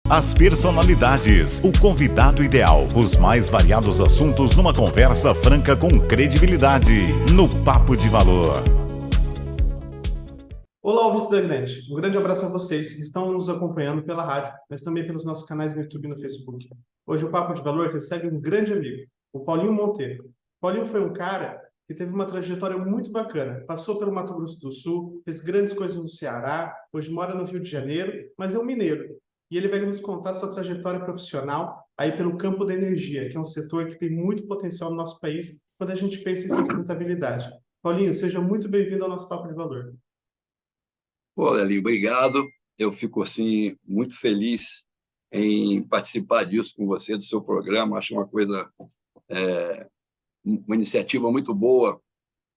As personalidades, o convidado ideal, os mais variados assuntos numa conversa franca com credibilidade, no Papo de Valor. Olá, ouvintes da Grande. Um grande abraço a vocês que estão nos acompanhando pela rádio, mas também pelos nossos canais no YouTube e no Facebook. Hoje o Papo de Valor recebe um grande amigo, o Paulinho Monteiro. Paulinho foi um cara que teve uma trajetória muito bacana. Passou pelo Mato Grosso do Sul, fez grandes coisas no Ceará, hoje mora no Rio de Janeiro, mas é um mineiro. E ele vai nos contar sua trajetória profissional aí pelo campo da energia, que é um setor que tem muito potencial no nosso país quando a gente pensa em sustentabilidade. Paulinho, seja muito bem-vindo ao nosso Papo de Valor. Pô, Lelinho, obrigado. Eu fico assim muito feliz em participar disso com você, do seu programa. Acho uma iniciativa muito boa.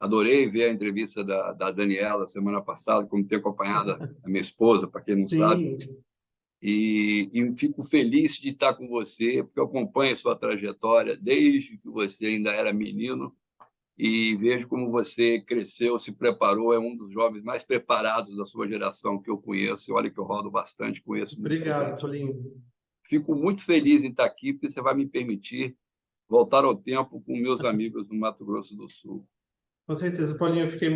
Adorei ver a entrevista da Daniela semana passada, como ter acompanhado a minha esposa, para quem não sabe. Sim, E fico feliz de estar com você, porque eu acompanho a sua trajetória desde que você ainda era menino e vejo como você cresceu, se preparou, é um dos jovens mais preparados da sua geração que eu conheço. Olha que eu rodo bastante, conheço muita obrigado, gente. Paulinho. Fico muito feliz em estar aqui, porque você vai me permitir voltar ao tempo com meus amigos no Mato Grosso do Sul. Com certeza, Paulinho, eu fiquei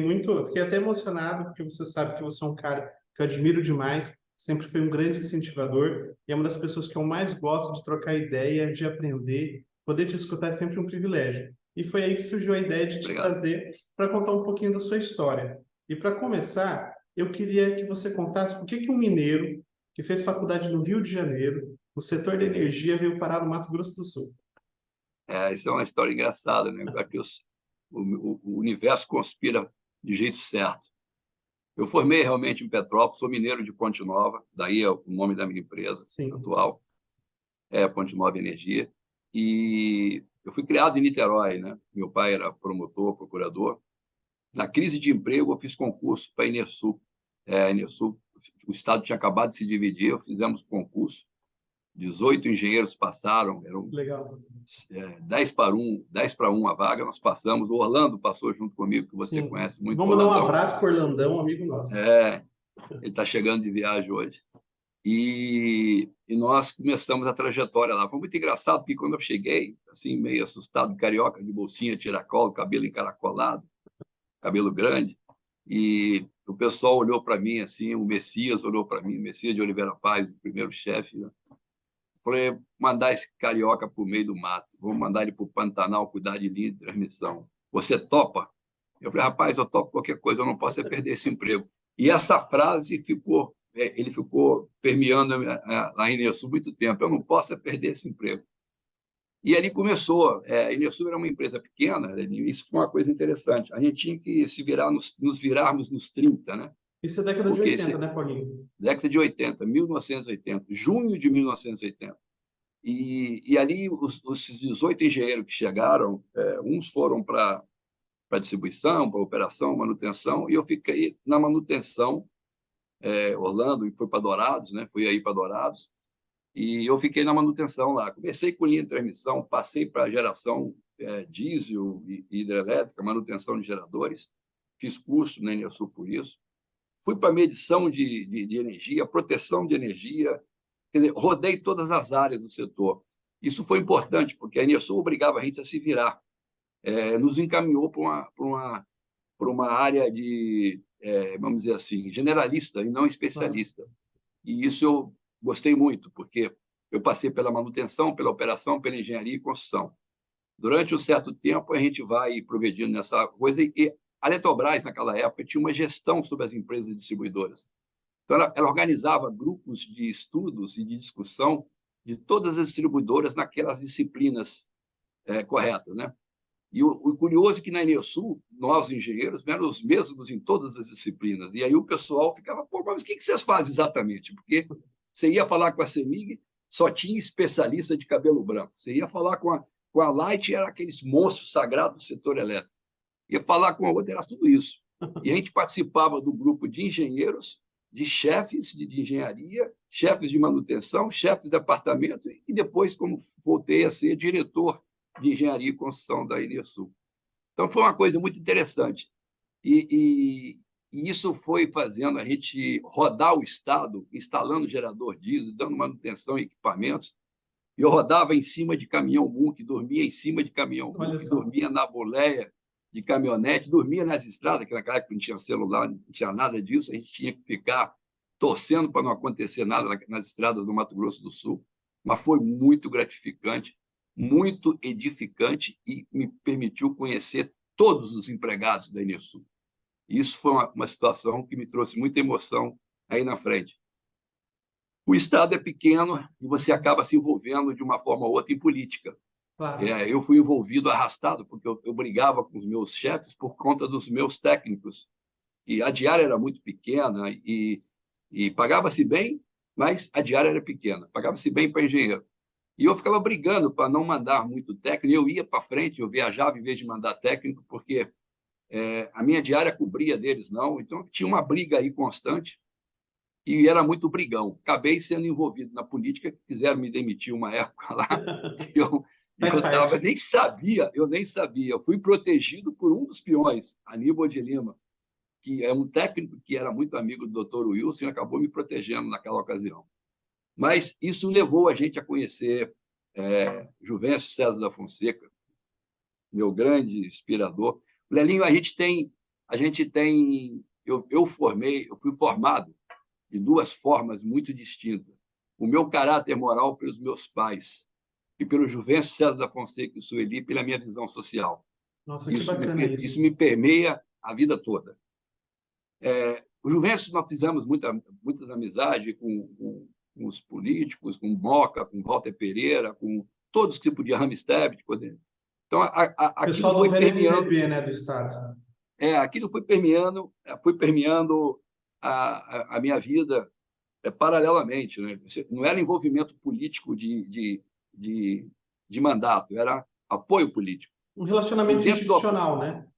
até emocionado, porque você sabe que você é um cara que eu admiro demais, sempre foi um grande incentivador, e é uma das pessoas que eu mais gosto de trocar ideia, de aprender, poder te escutar é sempre um privilégio. E foi aí que surgiu a ideia de te Obrigado. trazer para contar um pouquinho da sua história. E para começar, eu queria que você contasse por que que um mineiro que fez faculdade no Rio de Janeiro, no setor da energia, veio parar no Mato Grosso do Sul. Isso é uma história engraçada, né? Aqui o universo conspira de jeito certo. Eu formei realmente em Petrópolis, sou mineiro de Ponte Nova, daí é o nome da minha empresa Sim, atual, é Ponte Nova Energia. E eu fui criado em Niterói, né? Meu pai era promotor, procurador. Na crise de emprego, eu fiz concurso para a Enersul. A Enersul, o Estado tinha acabado de se dividir, fizemos concurso. 18 engenheiros passaram, eram legal. 10 para 1 a vaga, nós passamos. O Orlando passou junto comigo, que você Sim. conhece muito, o Vamos dar um Orlandão. abraço para o Orlandão, amigo nosso. Ele está chegando de viagem hoje. E nós começamos a trajetória lá. Foi muito engraçado, porque quando eu cheguei, assim, meio assustado, carioca, de bolsinha, tiracolo, cabelo encaracolado, cabelo grande, e o pessoal olhou para mim, assim, o Messias olhou para mim, o Messias de Oliveira Paz, o primeiro chefe, né? Falei, mandar esse carioca para o meio do mato, vou mandar ele para o Pantanal cuidar de linha de transmissão. Você topa? Eu falei, rapaz, eu topo qualquer coisa, eu não posso é perder esse emprego. E essa frase ele ficou permeando a Inersul muito tempo, eu não posso é perder esse emprego. E ali começou, a Inersul era uma empresa pequena, isso foi uma coisa interessante, a gente tinha que se virar, nos virarmos nos 30, né? Isso é década de Porque 80, né, Paulinho? década de 80, 1980, junho de 1980. E ali, os 18 engenheiros que chegaram, uns foram para distribuição, para operação, manutenção, e eu fiquei na manutenção, Orlando, e foi para Dourados, né? Fui aí para Dourados, e eu fiquei na manutenção lá. Comecei com linha de transmissão, passei para geração diesel e hidrelétrica, manutenção de geradores, fiz curso na Enersul por isso. Fui para medição de energia, proteção de energia, quer dizer, rodei todas as áreas do setor. Isso foi importante, porque a Enersul obrigava a gente a se virar. Nos encaminhou para uma área vamos dizer assim, generalista e não Claro. especialista. E isso eu gostei muito, porque eu passei pela manutenção, pela operação, pela engenharia e construção. Durante um certo tempo, a gente vai progredindo nessa coisa, e a Eletrobras, naquela época, tinha uma gestão sobre as empresas distribuidoras. Então, ela organizava grupos de estudos e de discussão de todas as distribuidoras naquelas disciplinas corretas, né? E o curioso é que na Enersul, nós, engenheiros, eram os mesmos em todas as disciplinas. E aí o pessoal ficava, pô, mas o que vocês fazem exatamente? Porque você ia falar com a CEMIG, só tinha especialista de cabelo branco. Você ia falar com a Light, era aqueles monstros sagrados do setor elétrico. Ia falar com a outra, era tudo isso. E a gente participava do grupo de engenheiros, de chefes de engenharia, chefes de manutenção, chefes de departamento, e depois, como voltei a ser diretor de engenharia e construção da Inersul. Então, foi uma coisa muito interessante. E isso foi fazendo a gente rodar o Estado, instalando gerador diesel, dando manutenção em equipamentos. E eu rodava em cima de caminhão-muque, dormia em cima de Olha caminhão-muque, só. dormia na boleia de caminhonete, dormia nas estradas, que naquela época não tinha celular, não tinha nada disso, a gente tinha que ficar torcendo para não acontecer nada nas estradas do Mato Grosso do Sul. Mas foi muito gratificante, muito edificante e me permitiu conhecer todos os empregados da Enersul. Isso foi uma situação que me trouxe muita emoção aí na frente. O Estado é pequeno e você acaba se envolvendo de uma forma ou outra em política. Claro. Eu fui envolvido, arrastado, porque eu brigava com os meus chefes por conta dos meus técnicos. E a diária era muito pequena e pagava-se bem, mas a diária era pequena. Pagava-se bem para engenheiro. E eu ficava brigando para não mandar muito técnico. Eu ia para frente, eu viajava em vez de mandar técnico, porque a minha diária cobria deles, não. Então, tinha uma briga aí constante e era muito brigão. Acabei sendo envolvido na política, quiseram me demitir uma época lá. Eu, Faz eu tava, parte. eu nem sabia. Eu fui protegido por um dos peões, Aníbal de Lima, que é um técnico que era muito amigo do Dr. Wilson e acabou me protegendo naquela ocasião. Mas isso levou a gente a conhecer Juvencio César da Fonseca, meu grande inspirador. Lelinho, eu fui formado de duas formas muito distintas. O meu caráter moral pelos meus pais e pelo Juvencio César da Fonseca e Sueli pela minha visão social. Nossa, que bacana Isso isso. me permeia a vida toda. O Juvencio, nós fizemos muitas amizades com os políticos, com Moca, com Walter Pereira, com todos que podia, Ramsteb. Então, aquilo Pessoal do foi permeando, VNMDB, né, do Estado. aquilo foi permeando a minha vida paralelamente, né? Não era envolvimento político de mandato, era apoio político. Um E relacionamento dentro do apoio institucional, né?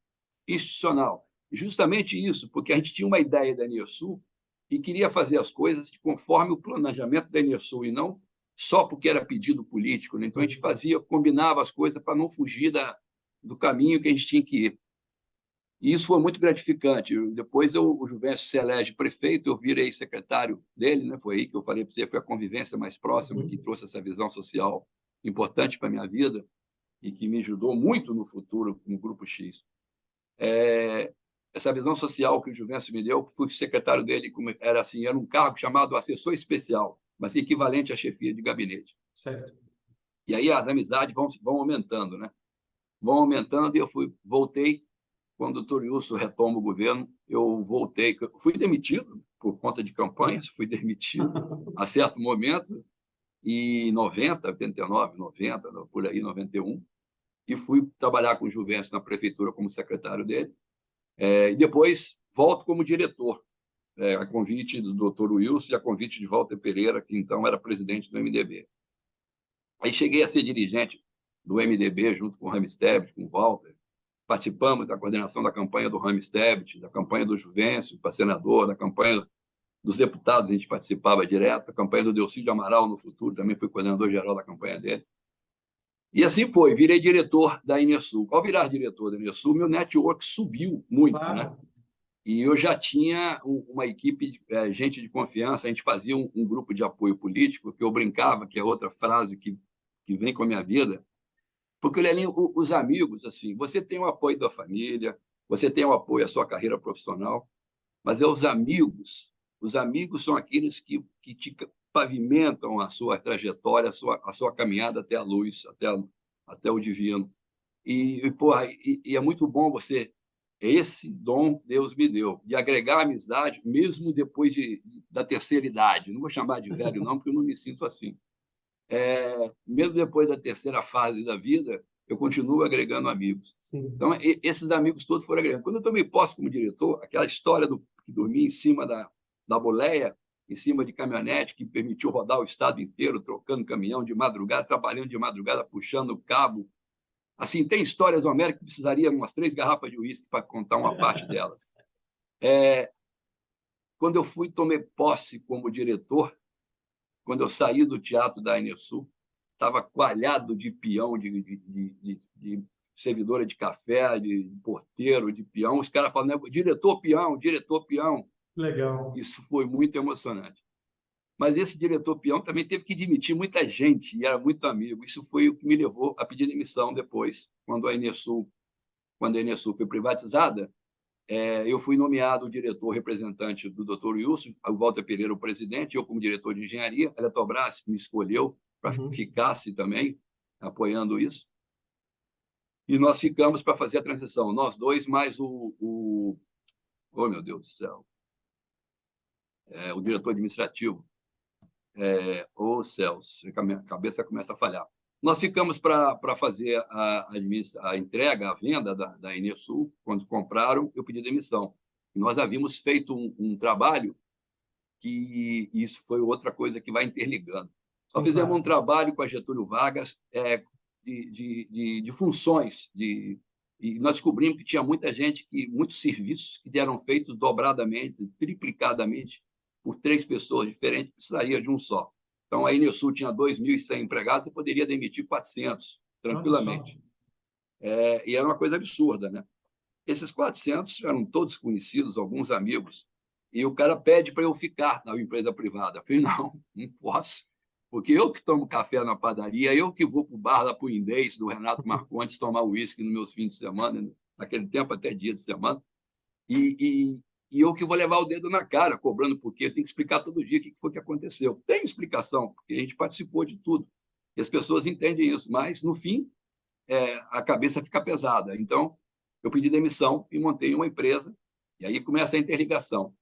institucional, justamente isso, porque a gente tinha uma ideia da Enersul e queria fazer as coisas conforme o planejamento da Enersul e não só porque era pedido político, né? Então a gente combinava as coisas para não fugir do caminho que a gente tinha que ir. E isso foi muito gratificante. Depois o Juvencio se elege prefeito, eu virei secretário dele, né? Foi aí que eu falei para você, foi a convivência mais próxima que trouxe essa visão social importante para a minha vida e que me ajudou muito no futuro no Grupo X. Essa visão social que o Juvencio me deu, fui secretário dele, era um cargo chamado assessor especial, mas equivalente à chefia de gabinete. Certo. E aí as amizades vão aumentando, né? Vão aumentando e voltei. Quando o Dr. Wilson retoma o governo, eu voltei. Fui demitido por conta de campanhas, fui demitido a certo momento, em 90, 89, 90, por aí, 91, e fui trabalhar com o Juvencio na prefeitura como secretário dele. E depois volto como diretor, a convite do Dr. Wilson e a convite de Walter Pereira, que então era presidente do MDB. Aí cheguei a ser dirigente do MDB junto com o Ramsteb, com o Walter. Participamos da coordenação da campanha do Ramsteb, da campanha do Juvencio para senador, da campanha dos deputados, a gente participava direto, a campanha do Delcídio Amaral no futuro, também fui coordenador geral da campanha dele. E assim foi, virei diretor da Enersul. Ao virar diretor da Enersul, meu network subiu muito, Claro. né? E eu já tinha uma equipe, gente de confiança, a gente fazia um grupo de apoio político, que eu brincava, que é outra frase que vem com a minha vida, porque, Lelinho, os amigos, assim, você tem o apoio da família, você tem o apoio à sua carreira profissional, mas os amigos são aqueles que te pavimentam a sua trajetória, a sua caminhada até a luz, até o divino. Porra, é muito bom você. Esse dom Deus me deu, de agregar amizade, mesmo depois da terceira idade. Não vou chamar de velho, não, porque eu não me sinto assim. Mesmo depois da terceira fase da vida, eu continuo agregando amigos. Sim. Então, esses amigos todos foram agregando. Quando eu tomei posse como diretor, aquela história que dormia em cima da boleia, em cima de caminhonete, que permitiu rodar o estado inteiro, trocando caminhão de madrugada, trabalhando de madrugada, puxando o cabo. Assim, tem histórias, Homero, que precisaria umas 3 garrafas de uísque para contar uma parte delas. Quando eu tomei posse como diretor, quando eu saí do teatro da Enersul, estava coalhado de peão, de servidora de café, de porteiro, de peão. Os caras falam, né, diretor peão, diretor peão. Legal. Isso foi muito emocionante. Mas esse diretor peão também teve que demitir muita gente, e era muito amigo. Isso foi o que me levou a pedir demissão depois, quando a Enesul foi privatizada. Eu fui nomeado diretor representante do Dr. Wilson, o Walter Pereira, o presidente, eu como diretor de engenharia. A Eletrobras me escolheu para ficar-se também, apoiando isso. E nós ficamos para fazer a transição, nós dois, mais oh, meu Deus do céu, o diretor administrativo, Celso, a minha cabeça começa a falhar. Nós ficamos para fazer a entrega, a venda da Enesul. Quando compraram, eu pedi demissão. E nós havíamos feito um trabalho que isso foi outra coisa que vai interligando. Nós fizemos um trabalho com a Getúlio Vargas de funções, e nós descobrimos que tinha muita gente, muitos serviços que eram feitos dobradamente, triplicadamente, por 3 pessoas diferentes, precisaria de um só. Então, a Enesul tinha 2.100 empregados e poderia demitir 400, tranquilamente. E era uma coisa absurda, né? Esses 400 eram todos conhecidos, alguns amigos, e o cara pede para eu ficar na empresa privada. Eu falei, não posso, porque eu que tomo café na padaria, eu que vou para o bar lá para o Indês, do Renato Marcondes, tomar uísque nos meus fins de semana, naquele tempo até dia de semana, e eu que vou levar o dedo na cara, cobrando, porque eu tenho que explicar todo dia o que foi que aconteceu. Tem explicação, porque a gente participou de tudo, e as pessoas entendem isso, mas, no fim, a cabeça fica pesada. Então, eu pedi demissão e montei uma empresa, e aí começa a interligação.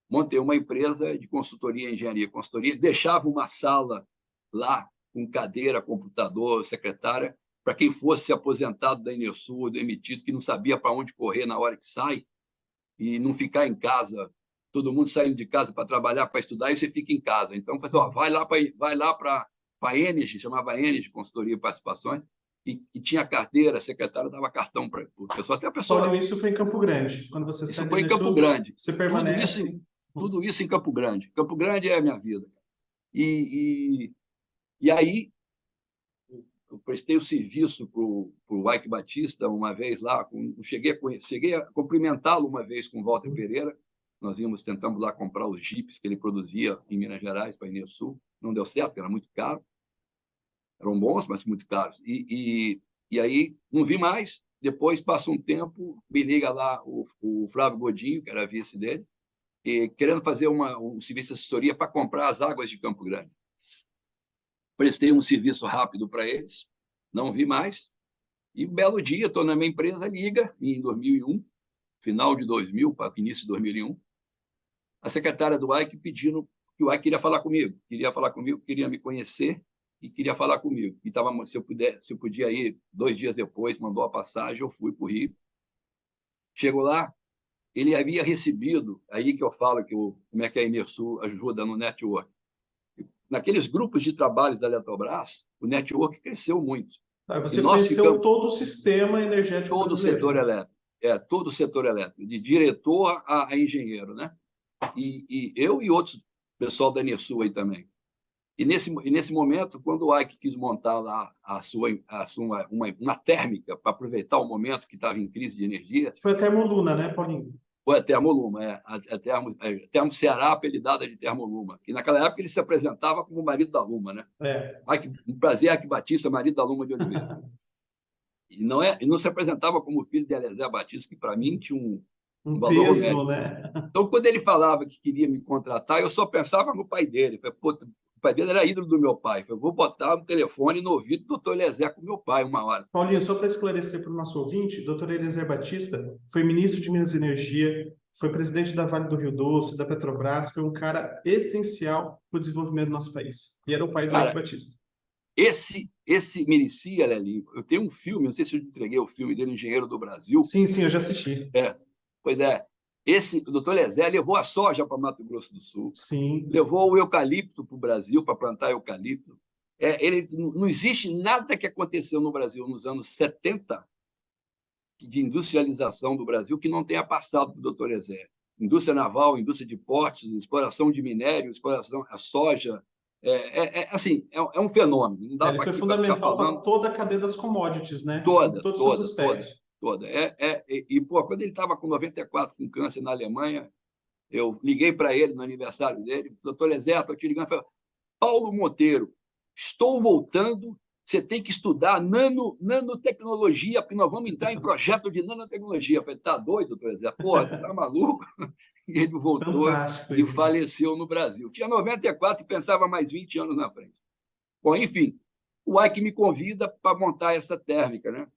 Montei uma empresa de consultoria, engenharia e consultoria, deixava uma sala lá, com cadeira, computador, secretária, para quem fosse aposentado da Enesul, demitido, que não sabia para onde correr na hora que sai, e não ficar em casa, todo mundo saindo de casa para trabalhar, para estudar, e você fica em casa. Então, pessoal, vai lá para a Energy, chamava Energy, Consultoria e Participações, e tinha carteira, a secretária dava cartão para o pessoal. Até a pessoa... Paulo, isso foi em Campo Grande. Quando você Isso foi em Campo Grande. Você permanece... Tudo isso em Campo Grande. Campo Grande é a minha vida. E aí, eu prestei o serviço para o Ike Batista uma vez lá, cheguei a cumprimentá-lo uma vez com o Walter Pereira. Nós tentamos lá comprar os jipes que ele produzia em Minas Gerais, para a Enesul. Não deu certo, porque era muito caro. Eram bons, mas muito caros. E aí, não vi mais. Depois, passa um tempo, me liga lá o Flávio Godinho, que era vice dele, querendo fazer um serviço de assessoria para comprar as águas de Campo Grande. Prestei um serviço rápido para eles, não vi mais, e um belo dia, estou na minha empresa, liga, em 2001, final de 2000, para início de 2001, a secretária do Ike pedindo que o Ike queria falar comigo, queria me conhecer e queria falar comigo. E se eu podia ir 2 dias depois, mandou a passagem, eu fui para o Rio. Chego lá, ele havia recebido, aí que eu falo como é que a Enesul ajuda no network. Naqueles grupos de trabalhos da Eletrobras, o network cresceu muito. Você conheceu todo o sistema energético todo brasileiro. O setor elétrico. Todo o setor elétrico, de diretor a engenheiro, né? E eu e outros pessoal da Enesul aí também. E nesse momento, quando o Ike quis montar lá uma térmica para aproveitar o momento que estava em crise de energia... Foi a Termoluna, né, Paulinho? Foi a Termoluma, a Termo Ceará, apelidada de Termoluma, que naquela época ele se apresentava como o marido da Luma, né? Um prazer, Ike Batista, marido da Luma de Oliveira. E não se apresentava como filho de Eliezer Batista, que para mim tinha um valor peso, médico, né? Então, quando ele falava que queria me contratar, eu só pensava no pai dele. O pai dele era ídolo do meu pai. Eu vou botar um telefone no ouvido do doutor Eliezer com meu pai uma hora. Paulinho, só para esclarecer para o nosso ouvinte, o doutor Eliezer Batista foi ministro de Minas e Energia, foi presidente da Vale do Rio Doce, da Petrobras, foi um cara essencial para o desenvolvimento do nosso país. E era o pai do Ike Batista. Esse merecia, Lelinho. Eu tenho um filme, não sei se eu entreguei o filme dele, Engenheiro do Brasil. Sim, eu já assisti. Pois é. O doutor Eliezer levou a soja para Mato Grosso do Sul. Sim. Levou o eucalipto para o Brasil, para plantar eucalipto. Não existe nada que aconteceu no Brasil nos anos 70 de industrialização do Brasil que não tenha passado para o doutor Eliezer. Indústria naval, indústria de portos, exploração de minério, exploração a soja, assim, é um fenômeno. Não dá Ele para foi ficar fundamental para falando toda a cadeia das commodities, né? Em toda, todos os toda, seus toda, aspectos. toda. Pô, quando ele estava com 94 com câncer na Alemanha, eu liguei para ele no aniversário dele, doutor Ezerto, estou te ligando, falei, Paulo Monteiro, estou voltando, você tem que estudar nanotecnologia, porque nós vamos entrar em projeto de nanotecnologia. Eu falei, tá doido, doutor Ezerto? Pô, tá maluco? E ele voltou Fantástico e isso. faleceu no Brasil. Tinha 94 e pensava mais 20 anos na frente. Bom, enfim, o Ike me convida para montar essa térmica, né?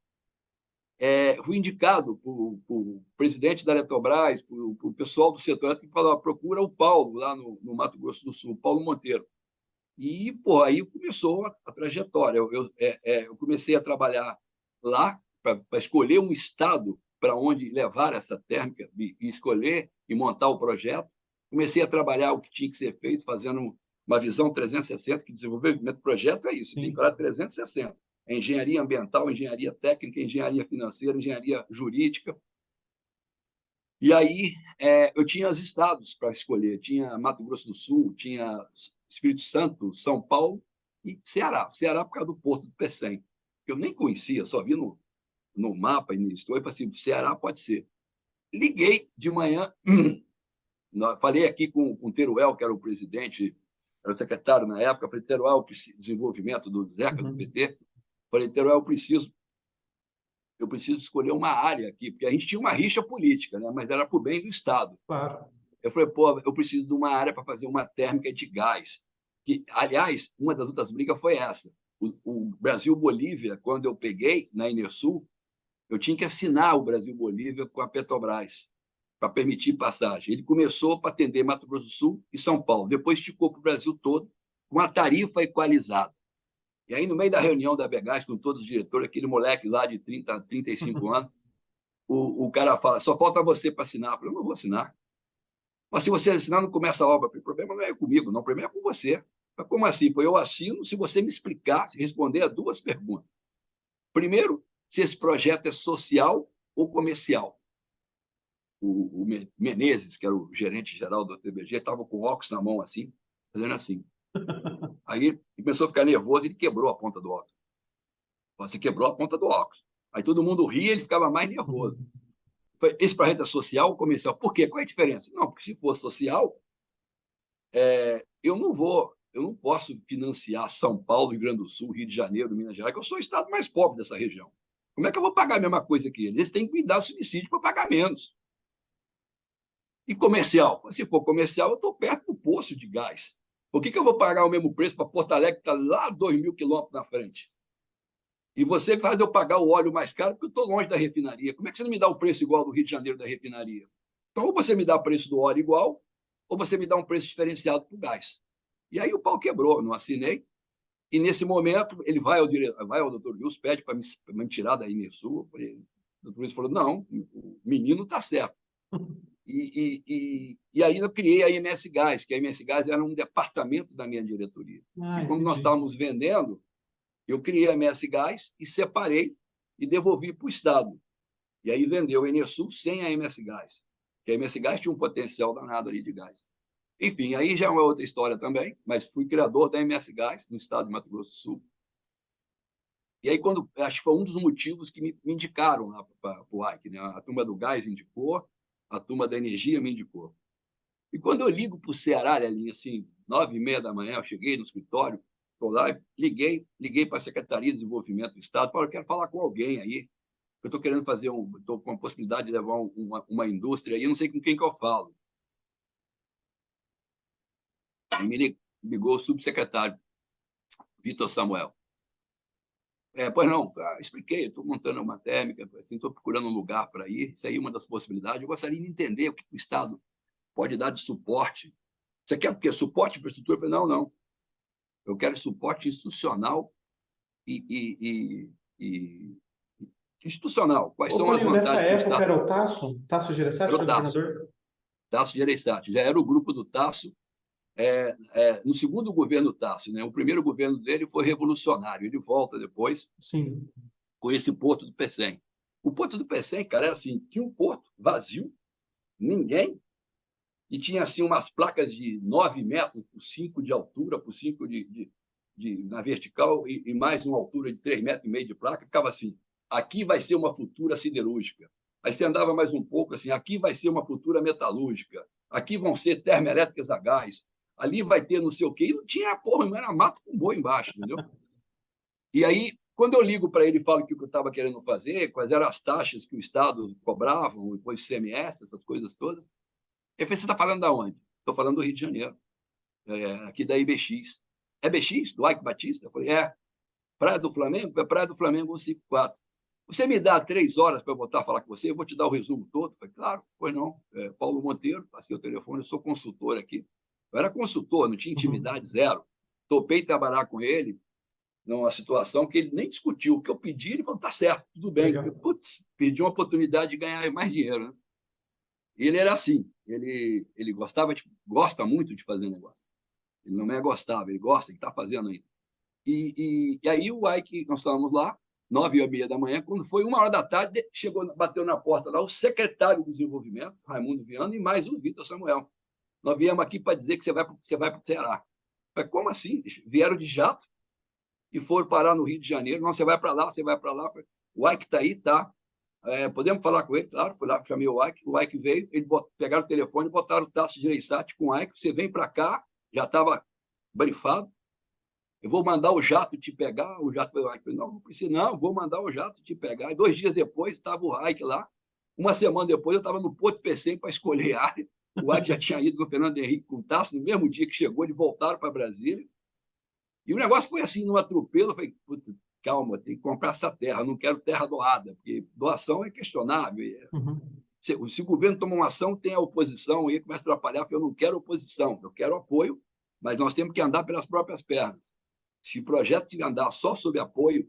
Fui indicado por o presidente da Eletrobras, por o pessoal do setor, que falou, procura o Paulo, lá no Mato Grosso do Sul, Paulo Monteiro. E, pô, aí começou a trajetória. Eu comecei a trabalhar lá para escolher um estado para onde levar essa térmica, e escolher e montar o projeto. Comecei a trabalhar o que tinha que ser feito, fazendo uma visão 360, que desenvolvimento do projeto é isso, tem que olhar 360. É engenharia ambiental, engenharia técnica, engenharia financeira, engenharia jurídica. E aí eu tinha os estados para escolher. Tinha Mato Grosso do Sul, tinha Espírito Santo, São Paulo e Ceará. Ceará por causa do Porto do Pecém, que eu nem conhecia, só vi no mapa início. Eu falei assim, Ceará pode ser. Liguei de manhã, falei aqui com o Teruel, que era o presidente, era o secretário na época, falei, Teruel, desenvolvimento do Zeca, do PT. Falei, Teruel, eu preciso escolher uma área aqui, porque a gente tinha uma rixa política, né? Mas era para o bem do Estado. Claro. Eu falei, pô, eu preciso de uma área para fazer uma térmica de gás. Que, aliás, uma das outras brigas foi essa. O Brasil-Bolívia, quando eu peguei na Enersul, eu tinha que assinar o Brasil-Bolívia com a Petrobras para permitir passagem. Ele começou para atender Mato Grosso do Sul e São Paulo, depois esticou para o Brasil todo, com a tarifa equalizada. E aí, no meio da reunião da Begás, com todos os diretores, aquele moleque lá de 30, 35 anos, o cara fala, só falta você para assinar. Eu falei, eu não vou assinar. Mas se você assinar, não começa a obra. O problema não é comigo, não, o problema é com você. Mas como assim? Eu assino se você me explicar, se responder a duas perguntas. Primeiro, se esse projeto é social ou comercial. O Menezes, que era o gerente geral do TBG, estava com o óculos na mão assim, fazendo assim. Aí ele começou a ficar nervoso e ele quebrou a ponta do óculos. Você quebrou a ponta do óculos. Aí todo mundo ria e ele ficava mais nervoso. Esse projeto é social ou comercial? Por quê? Qual é a diferença? Não, porque se for social, eu não posso financiar São Paulo, Rio Grande do Sul, Rio de Janeiro, Minas Gerais, que eu sou o estado mais pobre dessa região. Como é que eu vou pagar a mesma coisa que eles? Eles têm que me dar subsídio para pagar menos. E comercial? Se for comercial, eu estou perto do poço de gás. Por que eu vou pagar o mesmo preço para Porto Alegre, que está lá 2.000 quilômetros na frente? E você faz eu pagar o óleo mais caro porque eu estou longe da refinaria. Como é que você não me dá o preço igual do Rio de Janeiro da refinaria? Então, ou você me dá o preço do óleo igual, ou você me dá um preço diferenciado para o gás. E aí o pau quebrou, não assinei. E nesse momento, ele vai ao doutor Wilson, pede para me tirar da Inersul. O doutor Wilson falou, não, o menino está certo. E aí eu criei a MS Gás, que a MS Gás era um departamento da minha diretoria. E quando nós estávamos vendendo, eu criei a MS Gás e separei e devolvi para o Estado. E aí vendeu a Enersul sem a MS Gás. Porque a MS Gás tinha um potencial danado ali de gás. Enfim, aí já é uma outra história também, mas fui criador da MS Gás no estado de Mato Grosso do Sul. E aí, acho que foi um dos motivos que me indicaram lá para o AIC, né? A turma do gás indicou, a turma da energia me indicou. E quando eu ligo para o Ceará, ali, assim, 9h30 da manhã, eu cheguei no escritório, estou lá, liguei para a Secretaria de Desenvolvimento do Estado, falei, eu quero falar com alguém aí, eu estou querendo estou com a possibilidade de levar uma indústria aí, eu não sei com quem que eu falo. Aí me ligou o subsecretário, Vitor Samuel. Pois não, expliquei, estou montando uma térmica, estou procurando um lugar para ir, isso aí é uma das possibilidades. Eu gostaria de entender o que o Estado pode dar de suporte. Você quer o quê? Suporte de infraestrutura? Eu falei, não. Eu quero suporte institucional e institucional. Quais são as vantagens? Nessa época Estado... era o Tasso Gereissati, era o governador? Tasso Gereissati. Já era o grupo do Tasso. No segundo governo Tasso, né? O primeiro governo dele foi revolucionário. Ele volta depois. Sim. Com esse Porto do Pecém. O Porto do Pecém, cara, era assim, tinha um porto vazio, ninguém, e tinha assim umas placas de 9 metros por 5 de altura, por 5 na vertical, e mais uma altura de 3,5 metros de placa. Ficava assim: aqui vai ser uma futura siderúrgica. Aí você andava mais um pouco assim: aqui vai ser uma futura metalúrgica, aqui vão ser termoelétricas a gás, ali vai ter não sei o quê. E não tinha porra, não era mato com boi embaixo, entendeu? E aí, quando eu ligo para ele e falo o que eu estava querendo fazer, quais eram as taxas que o Estado cobrava, depois o ICMS, essas coisas todas, ele falou: você está falando de onde? Estou falando do Rio de Janeiro, aqui da IBX. É BX, do Ike Batista? Eu falei: Praia do Flamengo? É Praia do Flamengo 154. Você me dá 3 horas para eu voltar a falar com você? Eu vou te dar o resumo todo. Eu falei: claro, pois não. Paulo Monteiro, passei o telefone, eu sou consultor aqui. Eu era consultor, não tinha intimidade, zero. Topei trabalhar com ele numa situação que ele nem discutiu. O que eu pedi, ele falou: tá certo, tudo bem. Eu, pedi uma oportunidade de ganhar mais dinheiro, né? Ele era assim, ele gosta muito de fazer negócio. Ele não é gostava, ele gosta, ele está fazendo ainda. E aí o Ike, nós estávamos lá, 9h30 da manhã, quando foi 1h da tarde, bateu na porta lá o secretário de desenvolvimento, Raimundo Viana, e mais o Vitor Samuel. Nós viemos aqui para dizer que você vai para o Ceará. Mas como assim? Vieram de jato e foram parar no Rio de Janeiro. Não, você vai para lá, você vai para lá. O Ike está aí, tá? Podemos falar com ele? Claro, fui lá, chamei o Ike veio, pegaram o telefone, botaram o Tasso Gereissati com o Ike: você vem para cá, já estava brifado, eu vou mandar o jato te pegar. O jato foi o Ike: não precisa, não, vou mandar o jato te pegar. E 2 dias depois estava o Ike lá. Uma semana depois eu estava no Porto Pecém para escolher a área. O Ike já tinha ido no Fernando Henrique com o Tasso, no mesmo dia que chegou, eles voltaram para Brasília. E o negócio foi assim, num atropelo. Eu falei: puta, calma, tem que comprar essa terra, não quero terra doada, porque doação é questionável. Se o governo toma uma ação, tem a oposição, e aí começa a atrapalhar. Eu não quero oposição, eu quero apoio, mas nós temos que andar pelas próprias pernas. Se o projeto de andar só sob apoio,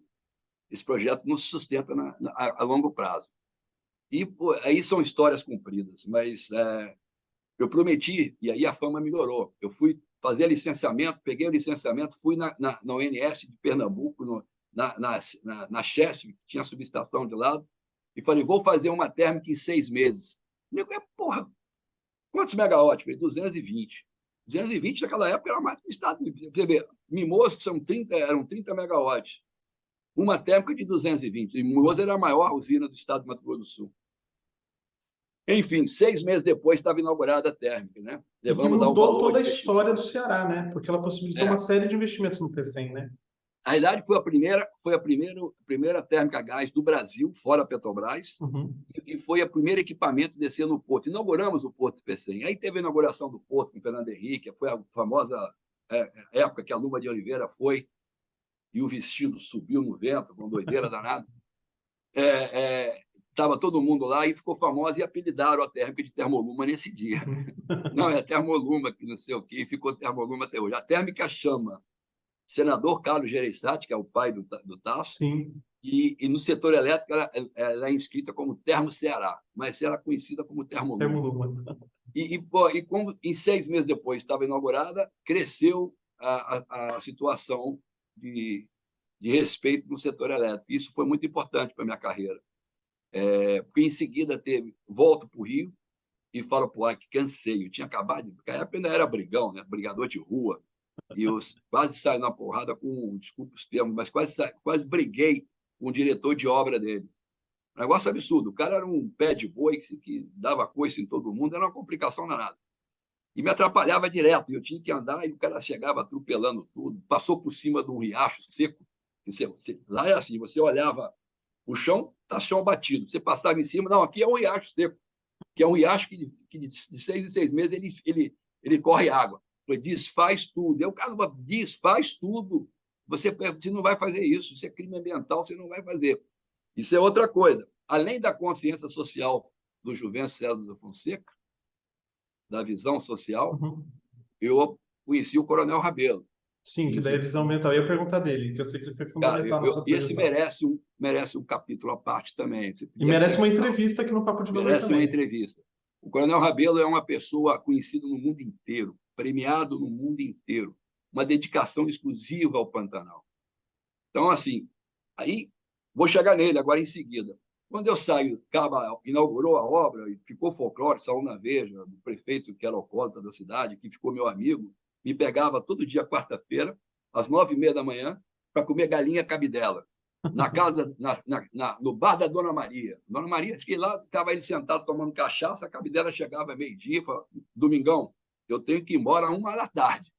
esse projeto não se sustenta a longo prazo. E aí são histórias compridas, mas eu prometi, e aí a fama melhorou. Eu fui fazer licenciamento, peguei o licenciamento, fui na ONS de Pernambuco, na Chesf, que tinha a subestação de lado, e falei: vou fazer uma térmica em 6 meses. Eu falei: porra, quantos megawatts? Falei: 220. 220 naquela época era mais que o Estado. Você vê, Mimoso eram 30 megawatts. Uma térmica de 220. E Mimoso era a maior usina do Estado do Mato Grosso do Sul. Enfim, 6 meses depois estava inaugurada a térmica, né? Levamos e mudou toda a história do Ceará, né? Porque ela possibilitou uma série de investimentos no PECEM, né? Na realidade, foi a primeira térmica a gás do Brasil, fora a Petrobras, e foi o primeiro equipamento a descer no porto. Inauguramos o Porto do Pecém. Aí teve a inauguração do porto com Fernando Henrique, foi a famosa época que a Luma de Oliveira foi e o vestido subiu no vento, com doideira danada. Estava todo mundo lá e ficou famosa, e apelidaram a térmica de Termoluma nesse dia. Não, é Termoluma, que não sei o quê, e ficou Termoluma até hoje. A térmica chama senador Carlos Gereissati, que é o pai do Tasso. Sim. E no setor elétrico ela é inscrita como Termo Ceará, mas era conhecida como Termoluma. E como em 6 meses depois estava inaugurada, cresceu a situação de respeito no setor elétrico. Isso foi muito importante para a minha carreira. Porque em seguida volto para o Rio e falo para o Ike: cansei, eu tinha acabado, porque a época ainda era brigão, né? Brigador de rua, e eu quase saí na porrada com, desculpa os termos, mas quase briguei com o diretor de obra dele. Um negócio absurdo. O cara era um pé de boi que dava coice em todo mundo, era uma complicação danada. E me atrapalhava direto, e eu tinha que andar, e o cara chegava atropelando tudo, passou por cima de um riacho seco. Lá é assim: você olhava o chão, está chão batido, você passava em cima, não, aqui é um riacho seco, que é um riacho que de 6 em 6 meses ele corre água. Desfaz tudo. Eu, cara, desfaz tudo. Você não vai fazer isso, isso é crime ambiental, você não vai fazer. Isso é outra coisa. Além da consciência social do Juvencio César da Fonseca, da visão social, eu conheci o Coronel Rabelo. Sim, que daí a visão ambiental. Eu ia perguntar dele, que eu sei que ele foi fundamental na sua trajetória. Esse merece um capítulo à parte também. E merece uma entrevista aqui no Papo de Valor merece também. Uma entrevista. O Coronel Rabelo é uma pessoa conhecida no mundo inteiro, premiado no mundo inteiro, uma dedicação exclusiva ao Pantanal. Então, assim, aí vou chegar nele agora em seguida. Quando eu saio, inaugurou a obra e ficou folclore, saiu na Veja, o prefeito, que era alcoólatra da cidade, que ficou meu amigo, me pegava todo dia, quarta-feira, às 9h30 da manhã, para comer galinha cabidela, na casa, no bar da Dona Maria. Dona Maria, fiquei lá, estava ele sentado tomando cachaça, a cabidela chegava meio-dia, falava, Domingão, eu tenho que ir embora 1h da tarde.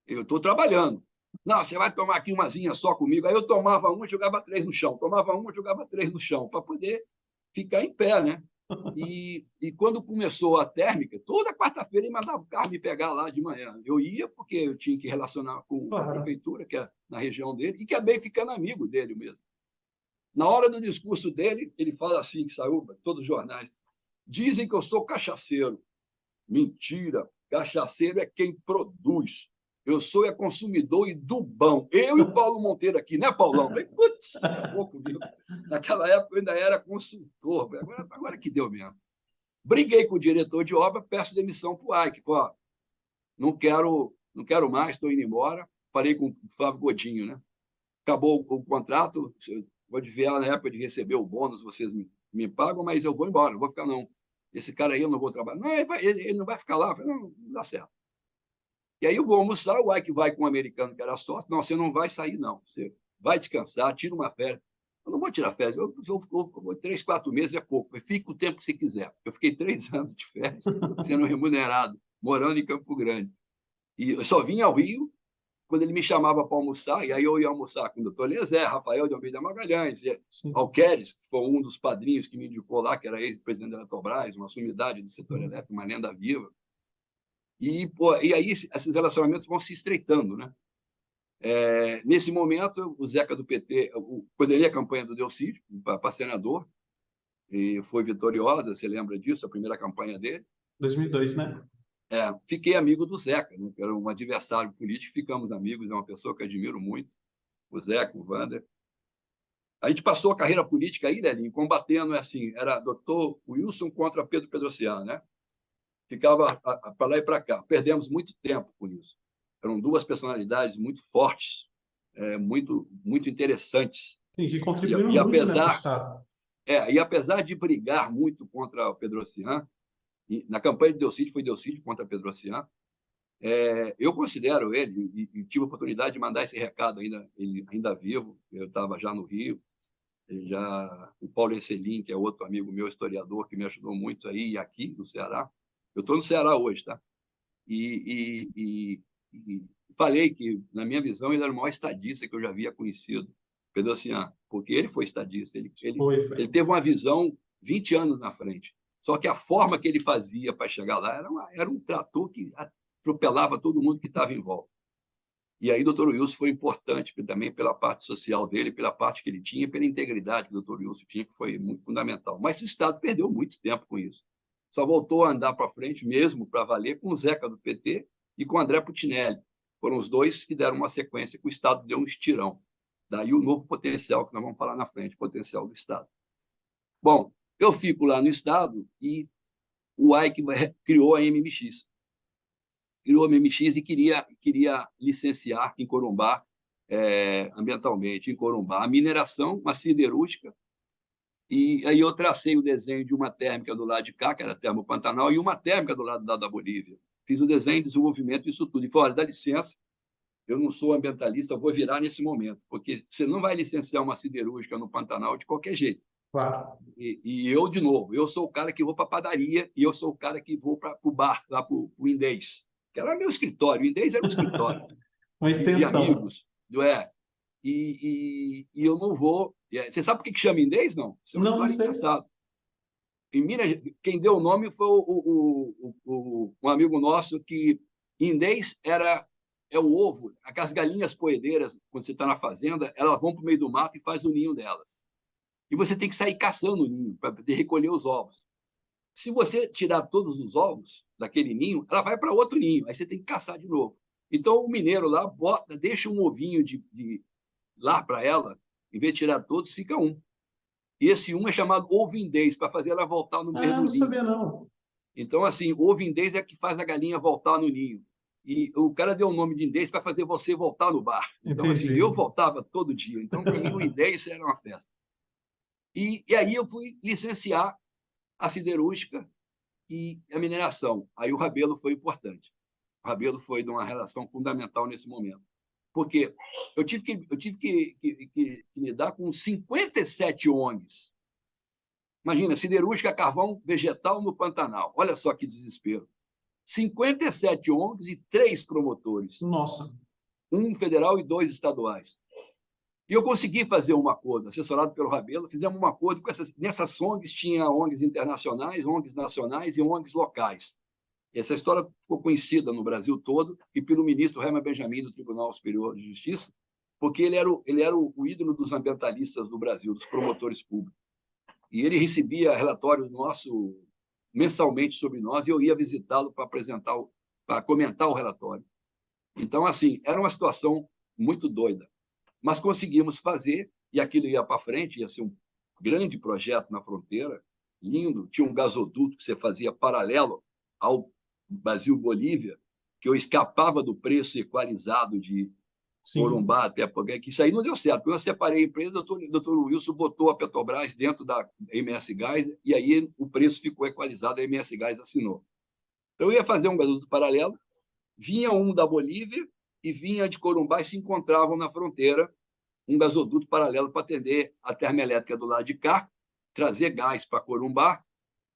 Eu estou trabalhando. Não, você vai tomar aqui umazinha só comigo. Aí eu tomava uma e jogava 3 no chão. Tomava uma e jogava 3 no chão, para poder ficar em pé, né? E quando começou a térmica, toda quarta-feira ele mandava o carro me pegar lá de manhã. Eu ia porque eu tinha que relacionar com a prefeitura, que é na região dele, e acabei ficando amigo dele mesmo. Na hora do discurso dele, ele fala assim, que saiu para todos os jornais, dizem que eu sou cachaceiro. Mentira, cachaceiro é quem produz. Eu sou consumidor e do bom. Eu e o Paulo Monteiro aqui, né, Paulão? Falei, putz, é pouco, viu? Naquela época eu ainda era consultor. Agora que deu mesmo. Briguei com o diretor de obra, peço demissão para o Ike. Pô, não quero mais, estou indo embora. Falei com o Flávio Godinho, né? Acabou o contrato, vou desviar na época de receber o bônus, vocês me pagam, mas eu vou embora, não vou ficar não. Esse cara aí eu não vou trabalhar. Não, ele não vai ficar lá. Eu falei, não dá certo. E aí eu vou almoçar, o Ike vai com um americano que era sócio. Não, você não vai sair, não. Você vai descansar, tira uma férias. Eu não vou tirar férias. Eu vou 3, 4 meses é pouco. Fica o tempo que você quiser. Eu fiquei 3 anos de férias, sendo remunerado, morando em Campo Grande. E eu só vim ao Rio quando ele me chamava para almoçar, e aí eu ia almoçar com o doutor Eliezer, Rafael de Almeida Magalhães, Alqueres, que foi um dos padrinhos que me indicou lá, que era ex-presidente da Eletrobras, uma sumidade do setor elétrico, uma lenda viva. E aí esses relacionamentos vão se estreitando, né? Nesse momento, o Zeca do PT, coordenei a campanha do Delcídio para senador, e foi vitoriosa, você lembra disso, a primeira campanha dele. 2002, né? Fiquei amigo do Zeca, né, que era um adversário político, ficamos amigos, é uma pessoa que admiro muito, o Zeca, o Wander. A gente passou a carreira política aí, Lelinho, combatendo, assim, era doutor Wilson contra Pedro Pedrocian, né? Ficava para lá e para cá. Perdemos muito tempo com isso. Eram 2 personalidades muito fortes, muito interessantes. Sim, que contribuíram muito, né, para o Estado. E apesar de brigar muito contra o Pedrocian, na campanha de Delcídio, foi Delcídio contra Pedrocian, eu considero ele, e tive a oportunidade de mandar esse recado ainda vivo, eu estava já no Rio, o Paulo Esselin, que é outro amigo meu, historiador, que me ajudou muito aí e aqui no Ceará. Eu estou no Ceará hoje, tá? E falei que, na minha visão, ele era o maior estadista que eu já havia conhecido, Pedrocian, porque ele foi estadista, ele teve uma visão 20 anos na frente. Só que a forma que ele fazia para chegar lá era um trator que atropelava todo mundo que estava em volta. E aí o doutor Wilson foi importante também pela parte social dele, pela parte que ele tinha, pela integridade que o doutor Wilson tinha, que foi muito fundamental. Mas o Estado perdeu muito tempo com isso. Só voltou a andar para frente mesmo, para valer, com o Zeca do PT e com o André Putinelli. Foram os 2 que deram uma sequência, que o Estado deu um estirão. Daí o novo potencial, que nós vamos falar na frente, potencial do Estado. Bom, eu fico lá no Estado e o Ike criou a MMX. Criou a MMX e queria licenciar em Corumbá, ambientalmente, em Corumbá, a mineração, uma siderúrgica. E aí eu tracei o desenho de uma térmica do lado de cá, que era a Termo Pantanal, e uma térmica do lado da Bolívia. Fiz o desenho, desenvolvimento disso tudo. E falei, olha, dá licença, eu não sou ambientalista, eu vou virar nesse momento, porque você não vai licenciar uma siderúrgica no Pantanal de qualquer jeito. Claro. E eu, de novo, eu sou o cara que vou para a padaria e eu sou o cara que vou para o bar, lá para o Indês, que era meu escritório. O Indês era um escritório. Uma extensão. De amigos. E eu não vou... Você sabe por que chama Indês, não? Isso é uma não sei. Engraçado. Em Minas, quem deu o nome foi um amigo nosso que Indês é o ovo. Aquelas galinhas poedeiras, quando você está na fazenda, elas vão para o meio do mato e faz o ninho delas. E você tem que sair caçando o ninho para poder recolher os ovos. Se você tirar todos os ovos daquele ninho, ela vai para outro ninho, aí você tem que caçar de novo. Então, o mineiro lá deixa um ovinho lá para ela, em vez de tirar todos, fica um. E esse um é chamado ovindês, para fazer ela voltar no mesmo ninho. Não sabia, não. Então, assim, o ovindês é que faz a galinha voltar no ninho. E o cara deu o nome de indês para fazer você voltar no bar. Então, assim, eu voltava todo dia. Então, para mim, o indês era uma festa. E aí eu fui licenciar a siderúrgica e a mineração. Aí o Rabelo foi importante. O Rabelo foi de uma relação fundamental nesse momento. Porque eu tive que lidar com 57 ONGs. Imagina, siderúrgica, carvão, vegetal no Pantanal. Olha só que desespero. 57 ONGs e 3 promotores. Nossa. Um federal e 2 estaduais. E eu consegui fazer um acordo, assessorado pelo Rabelo, fizemos um acordo com essas. Nessas ONGs tinha ONGs internacionais, ONGs nacionais e ONGs locais. Essa história ficou conhecida no Brasil todo e pelo ministro Herman Benjamin do Tribunal Superior de Justiça, porque ele era o ídolo dos ambientalistas do Brasil, dos promotores públicos. E ele recebia relatórios nosso mensalmente sobre nós e eu ia visitá-lo para apresentar, para comentar o relatório. Então, assim, era uma situação muito doida. Mas conseguimos fazer, e aquilo ia para frente, ia ser um grande projeto na fronteira, lindo. Tinha um gasoduto que você fazia paralelo ao Brasil-Bolívia, que eu escapava do preço equalizado de Corumbá até porque que isso aí não deu certo. Quando eu separei a empresa, o doutor Wilson botou a Petrobras dentro da MS Gás e aí o preço ficou equalizado, a MS Gás assinou. Então, eu ia fazer um gasoduto paralelo, vinha um da Bolívia e vinha de Corumbá e se encontravam na fronteira um gasoduto paralelo para atender a termoelétrica do lado de cá, trazer gás para Corumbá,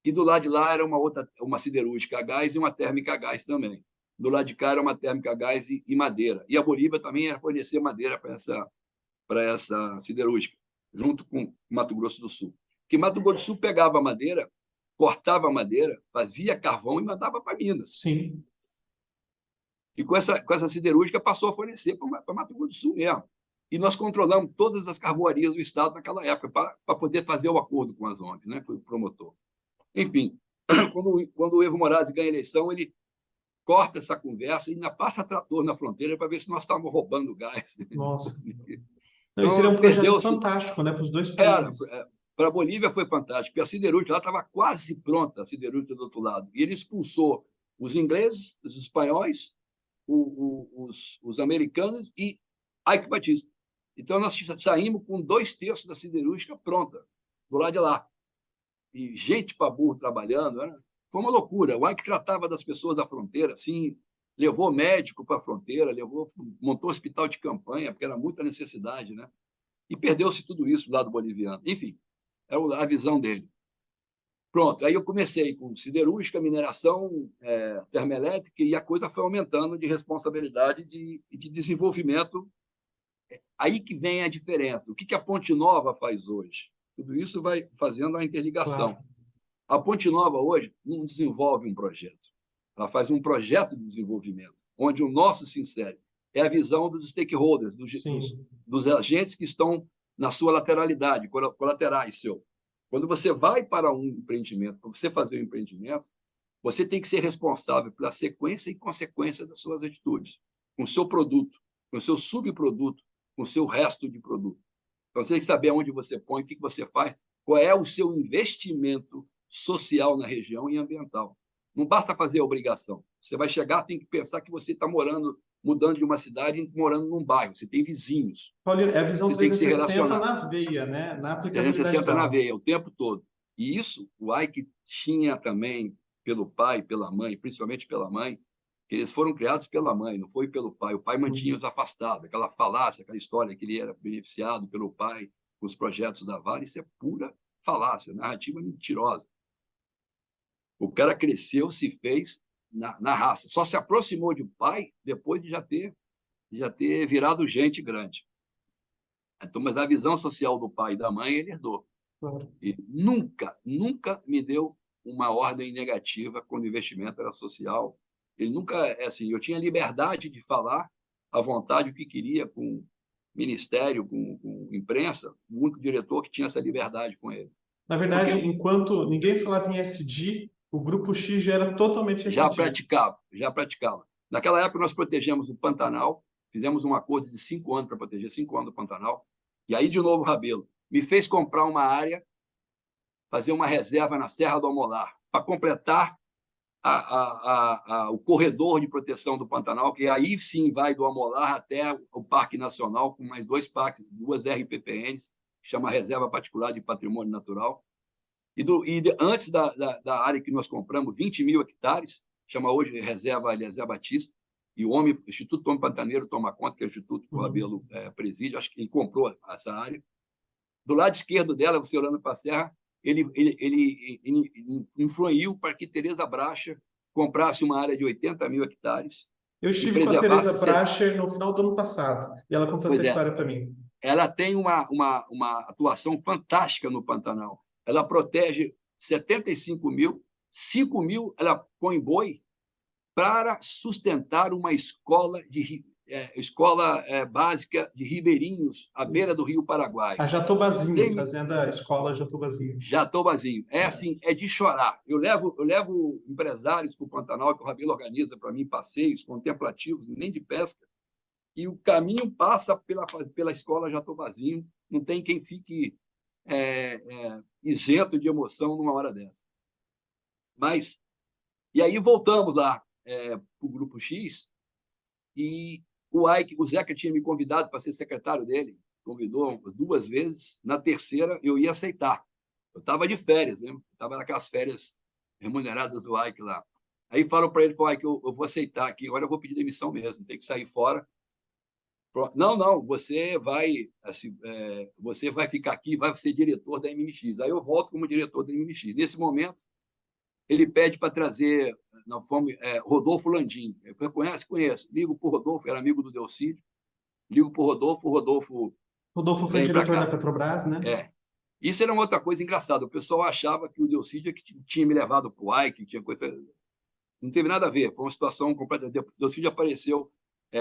e do lado de lá era uma siderúrgica a gás e uma térmica a gás também. Do lado de cá era uma térmica a gás e madeira. E a Bolívia também era fornecer madeira para essa siderúrgica, junto com Mato Grosso do Sul. Que Mato Grosso do Sul pegava a madeira, cortava a madeira, fazia carvão e mandava para Minas. Sim. E com essa siderúrgica passou a fornecer para Mato Grosso do Sul mesmo. E nós controlamos todas as carvoarias do Estado naquela época para poder fazer o acordo com as ONGs, né, com o promotor. Enfim, quando o Evo Morales ganha a eleição, ele corta essa conversa e ainda passa trator na fronteira para ver se nós estávamos roubando gás. Nossa. Então, Esse seria um projeto fantástico, né, para os dois países. Para a Bolívia foi fantástico, porque a siderúrgica lá estava quase pronta, a siderúrgica do outro lado. E ele expulsou os ingleses, os espanhóis, os americanos e Ike Batista. Então, nós saímos com 2/3 da siderúrgica pronta, do lado de lá. E gente para burro trabalhando, né? Foi uma loucura. O Ike tratava das pessoas da fronteira, assim, levou médico para a fronteira, montou hospital de campanha, porque era muita necessidade, né? E perdeu-se tudo isso do lado boliviano. Enfim, era a visão dele. Pronto, aí eu comecei com siderúrgica, mineração, termoelétrica, e a coisa foi aumentando de responsabilidade e de desenvolvimento. Aí que vem a diferença. O que a Ponte Nova faz hoje? Tudo isso vai fazendo a interligação. Claro. A Ponte Nova hoje não desenvolve um projeto. Ela faz um projeto de desenvolvimento, onde o nosso se insere. É a visão dos stakeholders, dos agentes que estão na sua lateralidade, colaterais seu. Quando você vai para um empreendimento, para você fazer um empreendimento, você tem que ser responsável pela sequência e consequência das suas atitudes, com o seu produto, com o seu subproduto, com o seu resto de produto. Então, você tem que saber onde você põe, o que você faz, qual é o seu investimento social na região e ambiental. Não basta fazer a obrigação. Você vai chegar, tem que pensar que você está mudando de uma cidade e morando num bairro. Você tem vizinhos. Paulinho, é a visão Você tem que se 360 na veia, né? Na aplicabilidade 360 na dela. veia, o tempo todo. E isso, o Ike tinha também pelo pai, pela mãe, principalmente pela mãe, que eles foram criados pela mãe, não foi pelo pai. O pai mantinha os afastados, aquela falácia, aquela história que ele era beneficiado pelo pai com os projetos da Vale, isso é pura falácia, narrativa mentirosa. O cara cresceu, se fez na raça. Só se aproximou de pai depois de já ter virado gente grande. Então, mas a visão social do pai e da mãe ele herdou. Claro. E nunca me deu uma ordem negativa quando o investimento era social. Ele nunca, assim, eu tinha liberdade de falar à vontade o que queria com ministério, com imprensa, o único diretor que tinha essa liberdade com ele. Na verdade, enquanto ninguém falava em SD, o Grupo X já era totalmente SD. Já praticava. Naquela época, nós protegemos o Pantanal, fizemos um acordo de 5 anos para proteger 5 anos do Pantanal, e aí, de novo, o Rabelo me fez comprar uma área, fazer uma reserva na Serra do Amolar, para completar o corredor de proteção do Pantanal, que aí sim vai do Amolar até o Parque Nacional, com mais 2 parques, 2 RPPNs, chama Reserva Particular de Patrimônio Natural. Antes da área que nós compramos, 20 mil hectares, chama hoje Reserva Eliezer Batista, e o Instituto Homem Pantaneiro toma conta, que é o Instituto que o Rabelo preside, acho que ele comprou essa área. Do lado esquerdo dela, você olhando para a serra, ele influiu para que Tereza Bracher comprasse uma área de 80 mil hectares. Eu estive com a Tereza Bracher no final do ano passado, e ela contou essa história para mim. Ela tem uma atuação fantástica no Pantanal. Ela protege 75 mil, 5 mil ela põe boi para sustentar uma escola básica de ribeirinhos à beira do Rio Paraguai. A Jatobazinho, Fazenda Escola Jatobazinho. Jatobazinho. Assim, é de chorar. Eu levo empresários para o Pantanal, que o Rabelo organiza para mim passeios contemplativos, nem de pesca, e o caminho passa pela Escola Jatobazinho. Não tem quem fique isento de emoção numa hora dessa. E aí voltamos lá para o Grupo X, e o Zeca tinha me convidado para ser secretário dele, convidou 2 vezes. Na terceira, eu ia aceitar. Eu estava de férias, né? Estava naquelas férias remuneradas do Ike lá. Aí falo para ele, Ike, eu vou aceitar aqui, agora eu vou pedir demissão mesmo, tem que sair fora. Não, você vai ficar aqui, vai ser diretor da MMX. Aí eu volto como diretor da MMX. Nesse momento, ele pede para trazer Rodolfo Landim. Eu conheço. Ligo para o Rodolfo, era amigo do Delcídio. Ligo para o Rodolfo. Rodolfo foi diretor da Petrobras, né? Isso era uma outra coisa engraçada. O pessoal achava que o Delcídio tinha me levado para o Ike, tinha coisa. Não teve nada a ver. Foi uma situação completamente. O Delcídio apareceu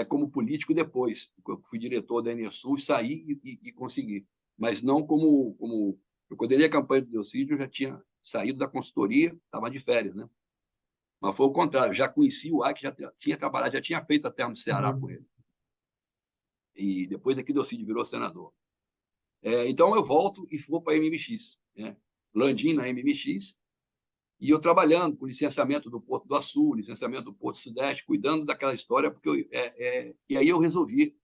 como político depois. Eu fui diretor da Enersul, saí e consegui. Mas não como. Eu coordenei a campanha do Delcídio, eu já tinha saído da consultoria, estava de férias, né? Mas foi o contrário, já conheci o Ike, já tinha trabalhado, já tinha feito a terra no Ceará com ele. E depois aqui Delcídio virou senador. Então eu volto e vou para a MMX, né? Landim na MMX, e eu trabalhando com licenciamento do Porto do Açu, licenciamento do Porto Sudeste, cuidando daquela história, porque e aí eu resolvi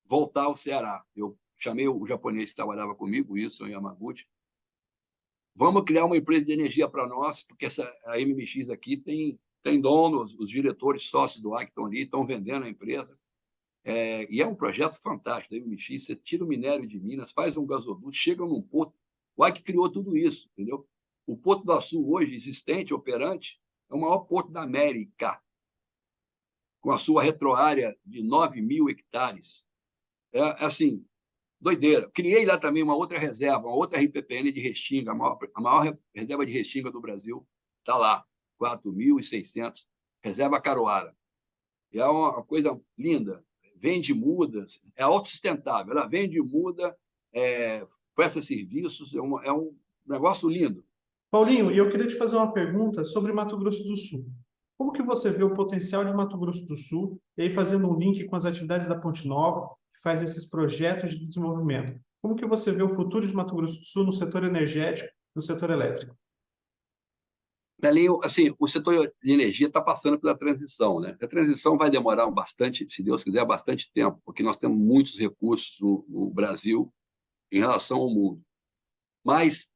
voltar ao Ceará. Eu chamei o japonês que trabalhava comigo, Wilson Yamaguchi. Vamos criar uma empresa de energia para nós, porque a MMX aqui tem donos, os diretores sócios do Ike estão ali, estão vendendo a empresa. E é um projeto fantástico da MMX. Você tira o minério de Minas, faz um gasoduto, chega num porto. O Ike criou tudo isso, entendeu? O Porto do Açu, hoje existente, operante, é o maior porto da América, com a sua retroárea de 9 mil hectares. Assim, doideira. Criei lá também uma outra reserva, uma outra RPPN de Restinga, a maior reserva de Restinga do Brasil. Está lá, 4.600, reserva Caroara. É uma coisa linda. Vende mudas, é autossustentável. Ela vende muda, presta serviços, é um negócio lindo. Paulinho, e eu queria te fazer uma pergunta sobre Mato Grosso do Sul. Como que você vê o potencial de Mato Grosso do Sul, e aí fazendo um link com as atividades da Ponte Nova, que faz esses projetos de desenvolvimento? Como que você vê o futuro de Mato Grosso do Sul no setor energético, no setor elétrico? Nelinho, assim, o setor de energia está passando pela transição, né? A transição vai demorar bastante, se Deus quiser, bastante tempo, porque nós temos muitos recursos no Brasil em relação ao mundo. Mas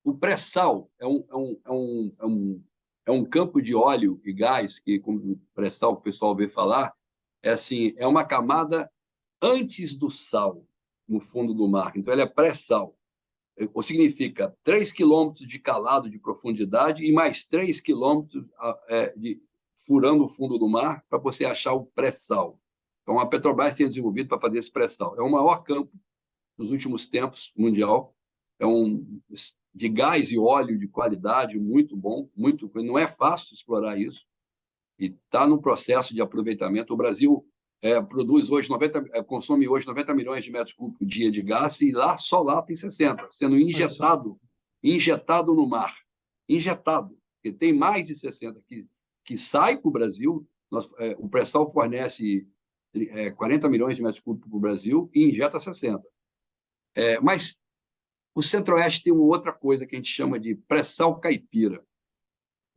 o pré-sal é um campo de óleo e gás que, como pré-sal o pessoal vê falar, é uma camada antes do sal no fundo do mar. Então, ele é pré-sal. Ou significa 3 quilômetros de calado de profundidade e mais 3 quilômetros furando o fundo do mar para você achar o pré-sal. Então, a Petrobras tem desenvolvido para fazer esse pré-sal. É o maior campo nos últimos tempos mundial. De gás e óleo de qualidade muito bom, não é fácil explorar isso, e está no processo de aproveitamento. O Brasil consome hoje 90 milhões de metros cúbicos por dia de gás, e só lá tem 60, sendo injetado no mar. Injetado, porque tem mais de 60 que sai para o Brasil. O pré-sal fornece 40 milhões de metros cúbicos para o Brasil e injeta 60. Mas o Centro-Oeste tem uma outra coisa que a gente chama de pré-sal caipira.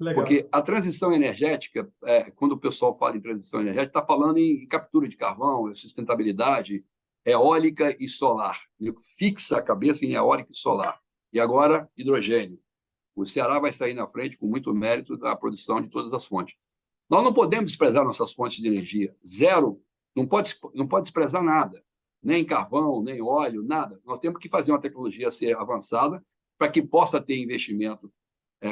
Legal. Porque a transição energética, quando o pessoal fala em transição energética, está falando em captura de carvão, sustentabilidade, eólica e solar. Ele fixa a cabeça em eólica e solar. E agora, hidrogênio. O Ceará vai sair na frente com muito mérito da produção de todas as fontes. Nós não podemos desprezar nossas fontes de energia. Zero, não pode desprezar nada. Nem carvão, nem óleo, nada. Nós temos que fazer uma tecnologia ser avançada para que possa ter investimento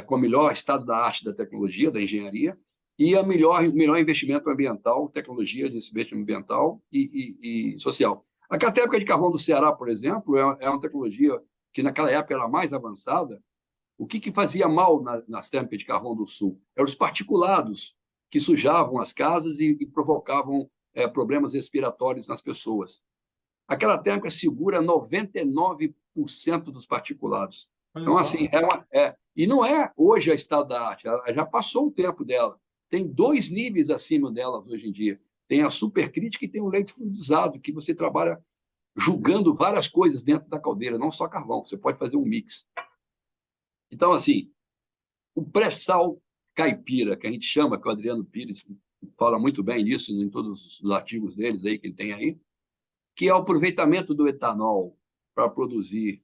com o melhor estado da arte da tecnologia, da engenharia, e o melhor investimento ambiental, tecnologia de investimento ambiental e social. A catérmica de carvão do Ceará, por exemplo, é uma tecnologia que naquela época era mais avançada. O que fazia mal nas térmicas de carvão do Sul? Eram os particulados que sujavam as casas e provocavam problemas respiratórios nas pessoas. Aquela térmica segura 99% dos particulados. Então, assim, e não é hoje a estado da arte, ela já passou o tempo dela. Tem 2 níveis acima delas hoje em dia. Tem a supercrítica e tem o leite fluidizado, que você trabalha julgando várias coisas dentro da caldeira, não só carvão. Você pode fazer um mix. Então, assim, o pré-sal caipira, que a gente chama, que o Adriano Pires fala muito bem nisso em todos os artigos deles aí, que ele tem aí, que é o aproveitamento do etanol para produzir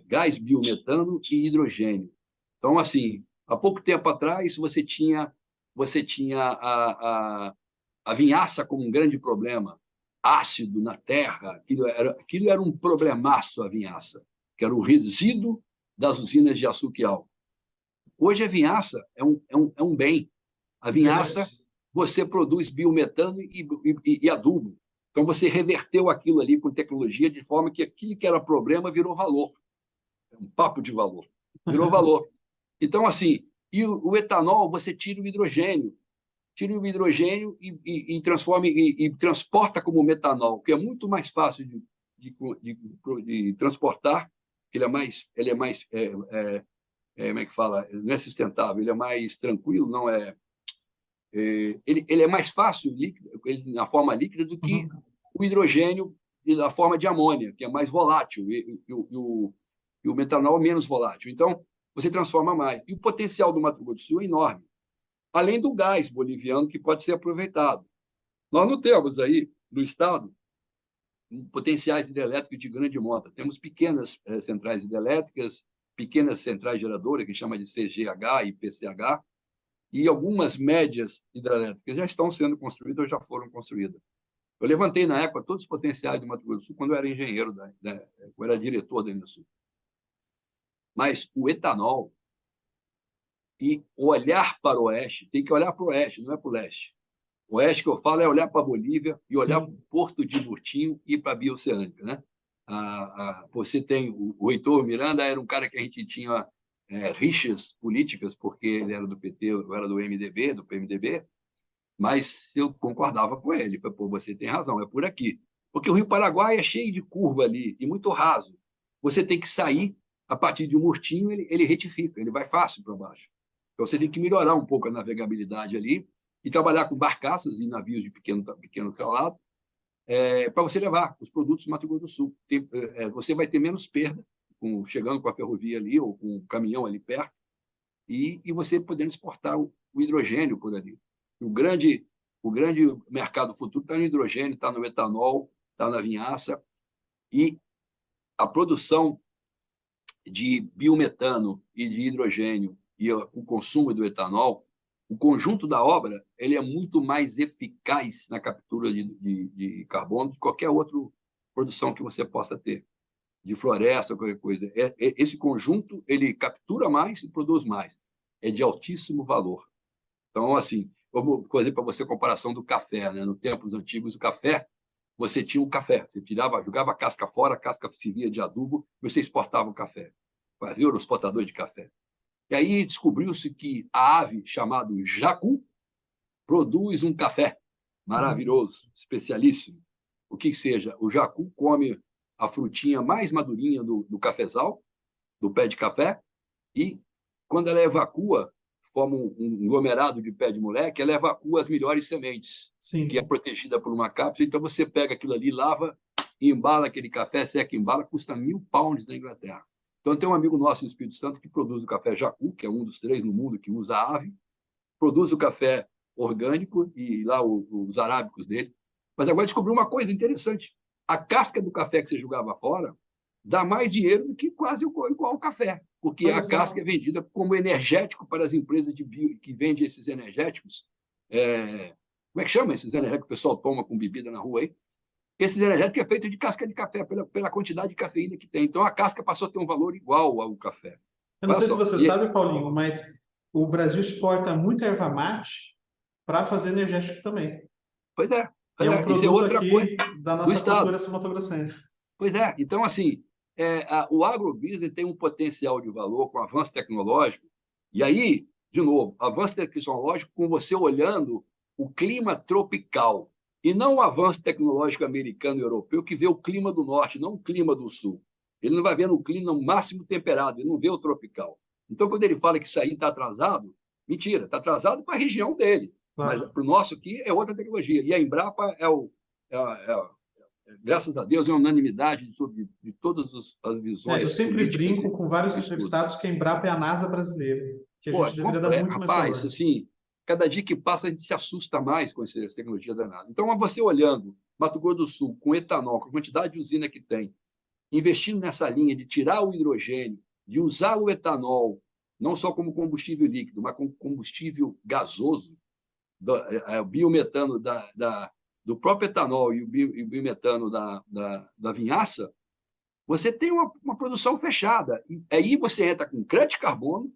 gás biometano e hidrogênio. Então, assim, há pouco tempo atrás, você tinha a vinhaça como um grande problema, ácido na terra, aquilo era um problemaço, a vinhaça, que era o resíduo das usinas de açúcar e álcool. Hoje a vinhaça é um bem. A vinhaça, você produz biometano e adubo. Então, você reverteu aquilo ali com tecnologia de forma que aquilo que era problema virou valor. É um papo de valor. Virou valor. Então, assim, e o etanol, você tira o hidrogênio. Tira o hidrogênio e transforma e transporta como metanol, que é muito mais fácil de transportar, ele é mais como é que fala? Não é sustentável, ele é mais tranquilo, não é. Ele é mais fácil na forma líquida do que o hidrogênio na forma de amônia, que é mais volátil, e o metanol é menos volátil. Então, você transforma mais. E o potencial do Mato Grosso do Sul é enorme, além do gás boliviano que pode ser aproveitado. Nós não temos aí, no estado, potenciais hidrelétricos de grande monta. Temos pequenas centrais hidrelétricas, pequenas centrais geradoras, que chama de CGH e PCH, e algumas médias hidrelétricas já estão sendo construídas ou já foram construídas. Eu levantei, na época, todos os potenciais do Mato Grosso do Sul quando eu era engenheiro, quando eu era diretor da Enesul. Mas o etanol e olhar para o oeste, tem que olhar para o oeste, não é para o leste. O oeste que eu falo é olhar para a Bolívia e olhar para o Porto de Burtinho e para a Bioceânica, né? Você tem o Heitor Miranda, era um cara que a gente tinha rixas políticas, porque ele era do PT, eu era do MDB, do PMDB, mas eu concordava com ele. Falei, pô, você tem razão, é por aqui. Porque o Rio Paraguai é cheio de curva ali e muito raso. Você tem que sair, a partir de um Murtinho, ele retifica, ele vai fácil para baixo. Então, você tem que melhorar um pouco a navegabilidade ali e trabalhar com barcaças e navios de pequeno calado para você levar os produtos do Mato Grosso do Sul. Você vai ter menos perda chegando com a ferrovia ali ou com o caminhão ali perto e você podendo exportar o hidrogênio por ali. O grande mercado futuro está no hidrogênio, está no etanol, está na vinhaça, e a produção de biometano e de hidrogênio e o consumo do etanol, o conjunto da obra ele é muito mais eficaz na captura de carbono do que qualquer outra produção que você possa ter, de floresta, qualquer coisa. Esse conjunto ele captura mais e produz mais. É de altíssimo valor. Então, assim, vamos fazer para você a comparação do café, né? No tempos antigos, o café, você tinha o café, você jogava a casca fora, a casca servia de adubo, você exportava o café, fazia o exportador de café. E aí descobriu-se que a ave chamada jacu produz um café maravilhoso, especialíssimo. O que seja, o jacu come a frutinha mais madurinha do cafezal, do pé de café, e quando ela evacua, forma um aglomerado de pé de moleque, ela evacua as melhores sementes, que é protegida por uma cápsula. Então, você pega aquilo ali, lava, embala aquele café, seca e embala, custa £1.000 na Inglaterra. Então, tem um amigo nosso no Espírito Santo que produz o café jacu, que é um dos 3 no mundo que usa a ave, produz o café orgânico e lá os arábicos dele. Mas agora descobriu uma coisa interessante. a casca do café que você jogava fora dá mais dinheiro do que quase igual o café, porque Olha a só. casca é vendida como energético para as empresas de bio que vendem esses energéticos. Como é que chama esses energéticos que o pessoal toma com bebida na rua aí? Esses energéticos é feito de casca de café, pela quantidade de cafeína que tem. Então, a casca passou a ter um valor igual ao café. Eu não Olha sei se só. você sabe, Paulinho, mas o Brasil exporta muita erva mate para fazer energético também. E é um Isso é produto outra coisa aqui da do nossa Estado. cultura sul-mato-grossense. Pois é. Então, assim, o agrobusiness tem um potencial de valor com avanço tecnológico. E aí, de novo, avanço tecnológico com você olhando o clima tropical e não o avanço tecnológico americano e europeu que vê o clima do norte, não o clima do sul. Ele não vai ver o clima no máximo temperado, ele não vê o tropical. Então, quando ele fala que isso aí está atrasado, mentira, está atrasado para a região dele. Mas Claro. para o nosso aqui é outra tecnologia. E a Embrapa graças a Deus, é unanimidade de todas as Eu visões sempre políticas brinco com vários e estudos. entrevistados que a Embrapa é a NASA brasileira, que a Pô, gente deveria dar muito mais rapaz, valor. assim, cada dia que passa a gente se assusta mais com essa tecnologia danada. Então, você olhando Mato Grosso do Sul com etanol, com a quantidade de usina que tem, investindo nessa linha de tirar o hidrogênio, de usar o etanol, não só como combustível líquido, mas como combustível gasoso, o biometano do próprio etanol e o biometano da vinhaça, você tem uma produção fechada. E aí você entra com crédito de carbono,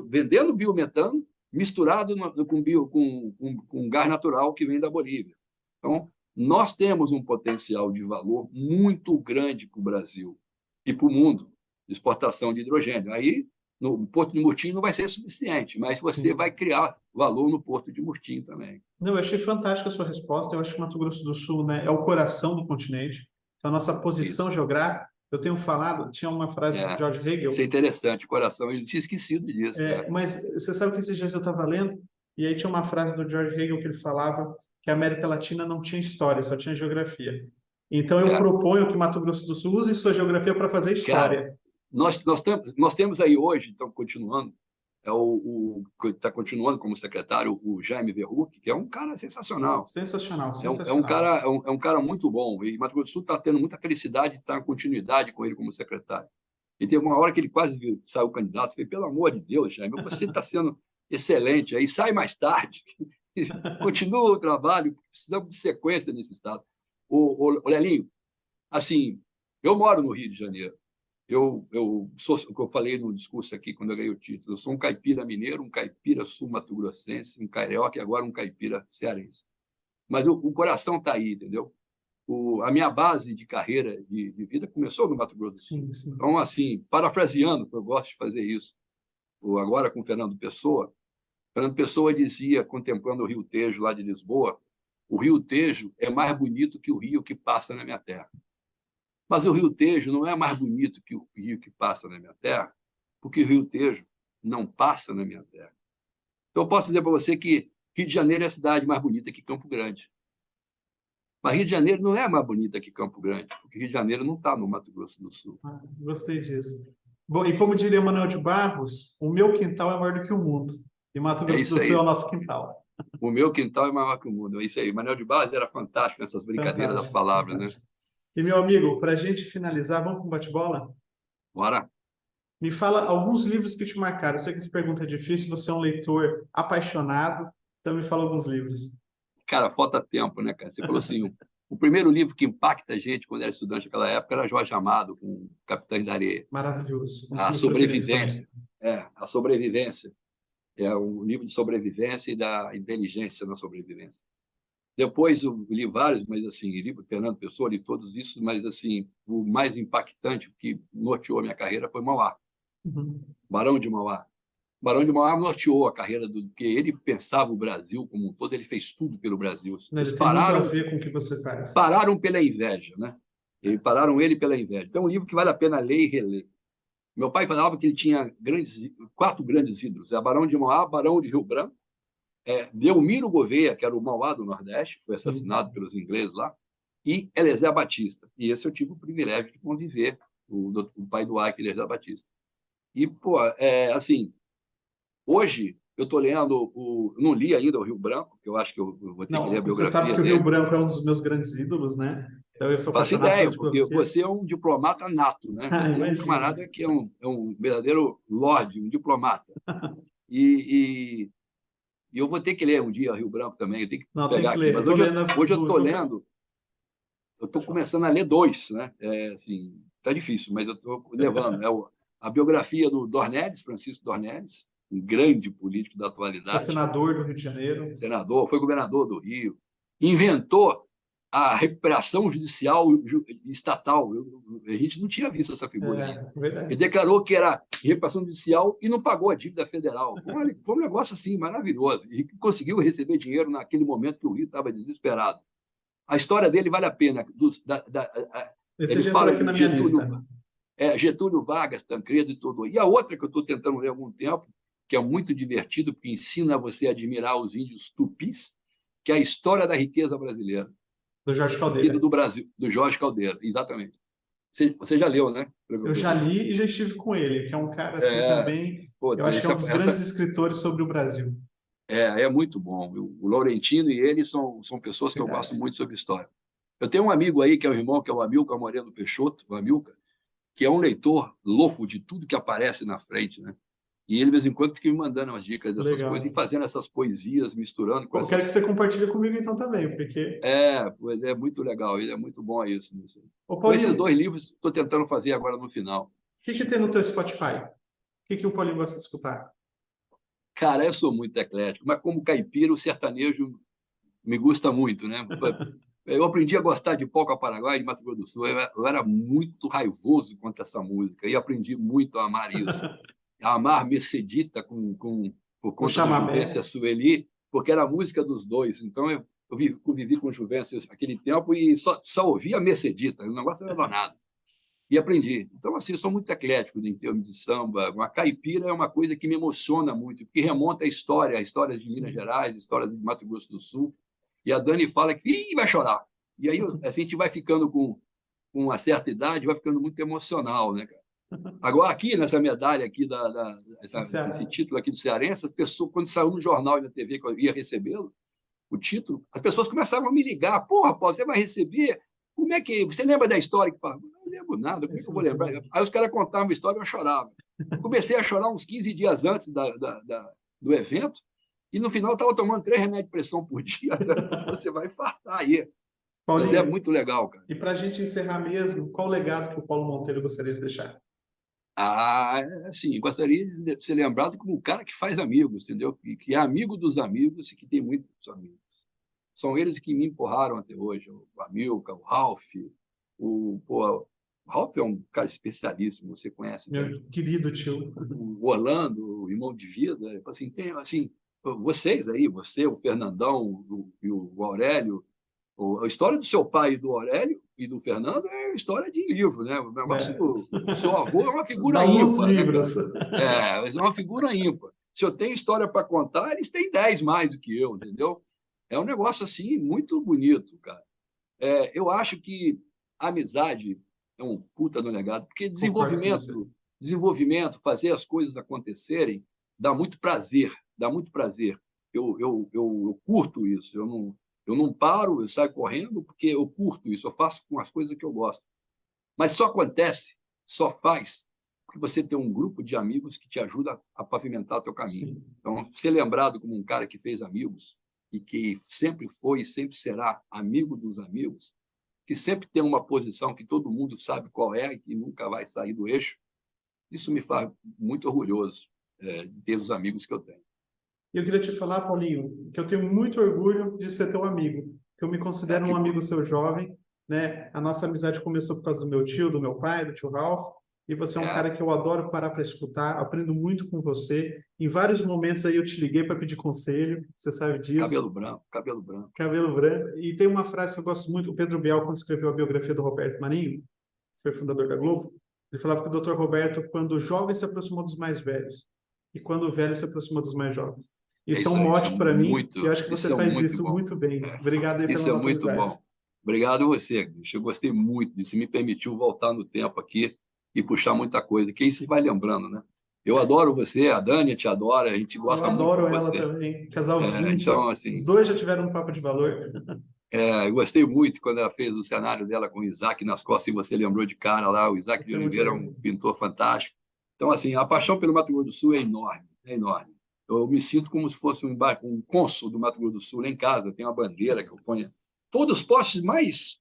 vendendo biometano, misturado com gás natural que vem da Bolívia. Então, nós temos um potencial de valor muito grande para o Brasil e para o mundo de exportação de hidrogênio. Aí, no Porto de Murtinho não vai ser suficiente, mas você Sim. vai criar valor no Porto de Murtinho também. Não, eu achei fantástica a sua resposta. Eu acho que Mato Grosso do Sul, né, é o coração do continente. Então, a nossa posição Isso. geográfica, eu tenho falado, tinha uma frase do George Hegel, Isso é interessante, coração. Eu tinha esquecido disso. mas você sabe que esses dias eu estava lendo, e aí tinha uma frase do George Hegel que ele falava que a América Latina não tinha história, só tinha geografia. Então, eu proponho que Mato Grosso do Sul use sua geografia para fazer Cara, história. nós temos aí hoje, então, continuando, está continuando como secretário o Jaime Verruc, que é um cara sensacional. Sensacional, É sensacional. um cara muito bom. E Mato Grosso do Sul está tendo muita felicidade de estar em continuidade com ele como secretário. E teve uma hora que ele quase saiu candidato. Eu falei, pelo amor de Deus, Jaime, você está sendo excelente. Aí sai mais tarde, continua o trabalho, precisamos de sequência nesse estado. O Lelinho, assim, eu moro no Rio de Janeiro. Eu sou o que eu falei no discurso aqui quando eu ganhei o título. Eu sou um caipira mineiro, um caipira sul-mato-grossense, um carioca e agora um caipira cearense. Mas o coração está aí, entendeu? A minha base de carreira, de vida, começou no Mato Grosso do Sul. Sim, sim. Então, assim, parafraseando, eu gosto de fazer isso, agora com Fernando Pessoa dizia, contemplando o Rio Tejo, lá de Lisboa, o Rio Tejo é mais bonito que o rio que passa na minha terra. Mas o Rio Tejo não é mais bonito que o rio que passa na minha terra, porque o Rio Tejo não passa na minha terra. Então, eu posso dizer para você que Rio de Janeiro é a cidade mais bonita que Campo Grande. Mas Rio de Janeiro não é mais bonita que Campo Grande, porque Rio de Janeiro não está no Mato Grosso do Sul. Gostei disso. Bom, e como diria Manuel de Barros, o meu quintal é maior do que o mundo. E Mato Grosso do Sul é o nosso quintal. O meu quintal é maior que o mundo. É isso aí. Manuel de Barros era fantástico nessas brincadeiras das palavras, né? E, meu amigo, para a gente finalizar, vamos para um bate-bola? Bora. Me fala alguns livros que te marcaram. Eu sei que essa pergunta é difícil, você é um leitor apaixonado, então me fala alguns livros. Cara, falta tempo, né, cara? Você falou assim, o primeiro livro que impacta a gente quando era estudante naquela época era Jorge Amado, com Capitães da Areia. Maravilhoso. A sobrevivência. A sobrevivência. É um livro de sobrevivência e da inteligência na sobrevivência. Depois eu li vários, mas assim, li Fernando Pessoa, li todos isso, mas assim, o mais impactante que norteou a minha carreira foi Mauá. Barão de Mauá. Barão de Mauá norteou a carreira porque ele pensava o Brasil como um todo, ele fez tudo pelo Brasil. Ele tem muito a ver com o que você faz. Pararam pela inveja, né? Pararam ele pela inveja. Então, é um livro que vale a pena ler e reler. Meu pai falava que ele tinha 4 grandes ídolos: Barão de Mauá, Barão de Rio Branco, Delmiro Gouveia, que era o Mauá do Nordeste, foi assassinado pelos ingleses lá, e Eliezer Batista. E esse eu tive o privilégio de conviver, o pai do Ike, Eliezer Batista. E, pô, assim, hoje eu estou lendo, não li ainda o Rio Branco, que eu acho que eu vou ter que ler a biografia Você sabe que dele. o Rio Branco é um dos meus grandes ídolos, né? Então, eu sou Faço apaixonado ideia, pela porque diplomacia. você é um diplomata nato, né? Ah, Você é um imagina. camarada que é um verdadeiro lorde, um diplomata. E, e eu vou ter que ler um dia Rio Branco também, eu tenho que Não, tem pegar que aqui. ler. Mas Estou lendo hoje eu do estou João. lendo, eu estou Pode falar. começando a ler dois, né? Assim, tá difícil, mas eu estou levando. A biografia do Dornelles, Francisco Dornelles, um grande político da Foi atualidade, senador do Rio de Janeiro. senador, foi governador do Rio, inventou a recuperação judicial estatal. A gente não tinha visto essa figura ainda. Verdade. Ele declarou que era recuperação judicial e não pagou a dívida federal. Foi um negócio assim maravilhoso. E conseguiu receber dinheiro naquele momento que o Rio estava desesperado. A história dele vale a pena. Esse Ele já entrou fala aqui na de minha lista. Getúlio Vargas, Tancredo e tudo. E a outra que eu estou tentando ler há algum tempo, que é muito divertido, porque ensina você a admirar os índios tupis, que é a história da riqueza brasileira. Do Jorge Caldeira. Do Brasil, do Jorge Caldeira, exatamente. Você já leu, né? Eu já li e já estive com ele, que é um cara assim também. Eu acho que é um dos grandes escritores sobre o Brasil. É muito bom. O Laurentino e ele são pessoas que eu gosto muito sobre história. Eu tenho um amigo aí, que é o irmão, que é o Amilcar Moreno Peixoto, o Amilcar, que é um leitor louco de tudo que aparece na frente, né? E ele, de vez em quando, fica me mandando umas dicas dessas coisas e fazendo essas poesias, misturando com Quero que você compartilhe comigo então também, porque... Pois é muito legal, ele é muito bom a isso. Ô, Com esses dois livros, estou tentando fazer agora no final. O que tem no teu Spotify? O que o Paulinho gosta de escutar? Cara, eu sou muito eclético, mas como caipira, o sertanejo me gusta muito, né? Eu aprendi a gostar de Paraguai, de Mato Grosso do Sul. Eu era muito raivoso contra essa música e aprendi muito a amar isso. A amar Mercedita por conta do Juvencio Sueli, porque era a música dos dois. Então, eu convivi com o Juvencio aquele tempo e só ouvia Mercedita. O negócio era danado. E aprendi. Então, assim, eu sou muito eclético em termos de samba. Uma caipira é uma coisa que me emociona muito, porque remonta a histórias de Minas Gerais, histórias de Mato Grosso do Sul. E a Dani fala que vai chorar. E aí assim, a gente vai ficando com uma certa idade, vai ficando muito emocional, né, cara? Agora, aqui, nessa medalha aqui, esse título aqui do Cearense, as pessoas, quando saiu no jornal e na TV que eu ia recebê-lo, o título, as pessoas começaram a me ligar. Porra, Paulo, você vai receber? Como é que... Você lembra da história? Não lembro nada, como é que eu vou lembrar? Aí os caras contavam a história e eu chorava. Eu comecei a chorar uns 15 dias antes do evento e, no final, estava tomando 3 remédios de pressão por dia. Você vai infartar aí. Paulinho, mas é muito legal, cara. E para a gente encerrar mesmo, qual o legado que o Paulo Monteiro gostaria de deixar? Sim, gostaria de ser lembrado como um cara que faz amigos, entendeu? Que é amigo dos amigos e que tem muitos amigos. São eles que me empurraram até hoje. O Amilcar, o Ralph. O Ralph é um cara especialíssimo, você conhece. Meu querido tio. O Orlando, o irmão de vida. Assim, tem, assim, vocês aí, você, o Fernandão e o Aurélio. A história do seu pai e do Aurélio e do Fernando é história de livro, né? O negócio do seu avô é uma figura ímpar. Livros. Né, é uma figura ímpar. Se eu tenho história para contar, eles têm 10 mais do que eu, entendeu? É um negócio assim muito bonito, cara. Eu acho que a amizade é um puta no legado, porque desenvolvimento, fazer as coisas acontecerem, dá muito prazer, dá muito prazer. Eu curto isso, eu não paro, eu saio correndo porque eu curto isso, eu faço com as coisas que eu gosto. Mas só acontece, só faz, porque você tem um grupo de amigos que te ajuda a pavimentar o teu caminho. Sim. Então, ser lembrado como um cara que fez amigos e que sempre foi e sempre será amigo dos amigos, que sempre tem uma posição que todo mundo sabe qual é e que nunca vai sair do eixo, isso me faz muito orgulhoso de ter os amigos que eu tenho. Eu queria te falar, Paulinho, que eu tenho muito orgulho de ser teu amigo, que eu me considero um amigo seu jovem, né? A nossa amizade começou por causa do meu tio, do meu pai, do tio Ralph, e você é um cara que eu adoro parar para escutar, aprendo muito com você. Em vários momentos aí eu te liguei para pedir conselho, você sabe disso. Cabelo branco, cabelo branco. Cabelo branco. E tem uma frase que eu gosto muito, o Pedro Bial, quando escreveu a biografia do Roberto Marinho, que foi fundador da Globo, ele falava que o Dr. Roberto, quando jovem, se aproximou dos mais velhos, e quando velho, se aproximou dos mais jovens. Isso é um mote para mim, e eu acho que você faz isso muito bem. Obrigado aí pela nossa amizade. Isso é muito bom. Obrigado a você. Eu gostei muito disso. Me permitiu voltar no tempo aqui e puxar muita coisa, que aí você vai lembrando, né? Eu adoro você, a Dani te adora, a gente gosta muito de você. Eu adoro ela também. Casal 20. Então, assim, os dois já tiveram um papo de valor. Eu gostei muito quando ela fez o cenário dela com o Isaac nas costas, e você lembrou de cara lá, o Isaac de Foi muito Oliveira é legal. um pintor fantástico. Então, assim, a paixão pelo Mato Grosso do Sul é enorme, é enorme. Eu me sinto como se fosse um cônsul do Mato Grosso do Sul lá em casa, eu tenho uma bandeira que eu ponho. Foi um dos postes mais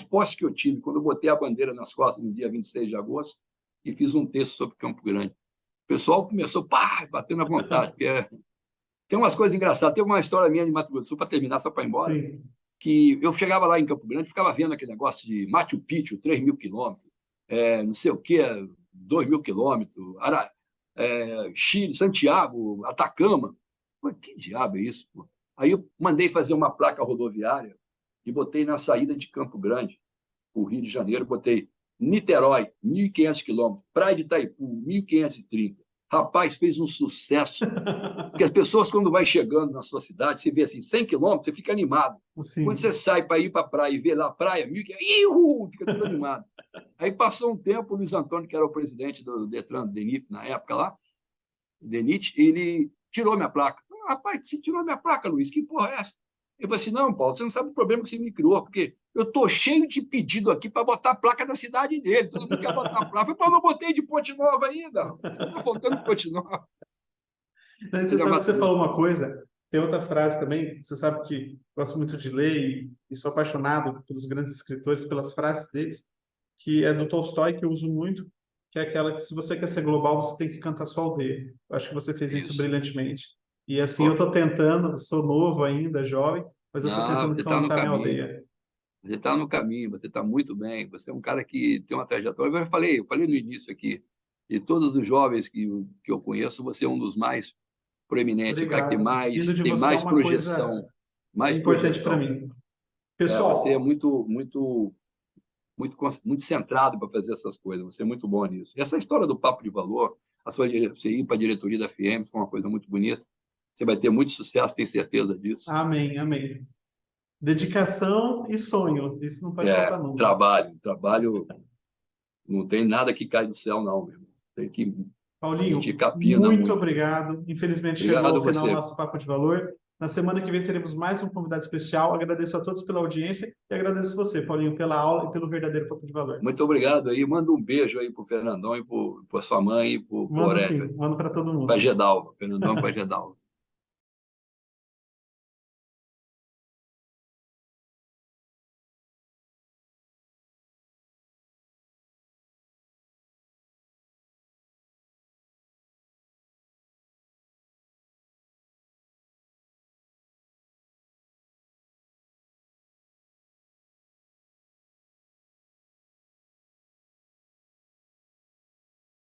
postes que eu tive, quando eu botei a bandeira nas costas no dia 26 de agosto e fiz um texto sobre Campo Grande. O pessoal começou, pá, batendo à vontade, porque tem umas coisas engraçadas. Tem uma história minha de Mato Grosso do Sul, para terminar, só para ir embora, Sim. que eu chegava lá em Campo Grande, ficava vendo aquele negócio de Machu Picchu, 3.000 quilômetros, não sei o quê, 2.000 quilômetros, Chile, Santiago, Atacama. Pô, que diabo é isso? Pô? Aí eu mandei fazer uma placa rodoviária e botei na saída de Campo Grande, o Rio de Janeiro, botei Niterói, 1.500 quilômetros, Praia de Itaipu, 1.530. Rapaz, fez um sucesso. Porque as pessoas, quando vai chegando na sua cidade, você vê assim, 100 quilômetros, você fica animado. Quando você Sim. sai para ir para a praia e vê lá a praia, 1.500, fica tudo animado. Aí passou um tempo, o Luiz Antônio, que era o presidente do Detran, do DENIT, na época lá, DENIT, ele tirou minha placa. Rapaz, você tirou minha placa, Luiz, que porra é essa? Eu falei assim, não, Paulo, você não sabe o problema que você me criou, porque eu estou cheio de pedido aqui para botar a placa da cidade dele, todo mundo quer botar a placa. Eu falei, não botei de Ponte Nova ainda, está faltando Ponte Nova. Você sabe que você falou uma coisa, tem outra frase também, você sabe que gosto muito de ler e sou apaixonado pelos grandes escritores, pelas frases deles, que é do Tolstói, que eu uso muito, que é aquela que se você quer ser global, você tem que cantar sua aldeia. Eu acho que você fez isso Isso. brilhantemente. E assim, eu Pô, estou tentando, sou novo ainda, jovem, mas eu estou não, tentando você está no cantar minha caminho. aldeia. Você está no caminho, você está muito bem. Você é um cara que tem uma trajetória. Eu falei no início aqui, de todos os jovens que eu conheço, você é um dos mais proeminentes, o cara que Obrigado. Vindo de tem você é mais uma coisa projeção, mais importante para projeção. mim. Você é Pessoal, muito centrado para fazer essas coisas. Você é muito bom nisso. E essa história do papo de valor, você ir para a diretoria da FM, foi uma coisa muito bonita. Você vai ter muito sucesso, tenho certeza disso. amém, amém. Dedicação e sonho, isso não pode faltar nunca. Trabalho não tem nada que cai do céu, não, meu irmão. Tem que a gente Paulinho, capina muito muito. obrigado. Infelizmente chegou Obrigado ao a final o você. nosso Papo de Valor. Na semana que vem teremos mais um convidado especial. Agradeço a todos pela audiência e agradeço você, Paulinho, pela aula e pelo verdadeiro Papo de Valor. Muito obrigado aí. Manda um beijo aí para o Fernandão e para sua mãe e para o Mando Oreca, sim, mando para todo para mundo. Gedalva. Fernandão para Gedalva.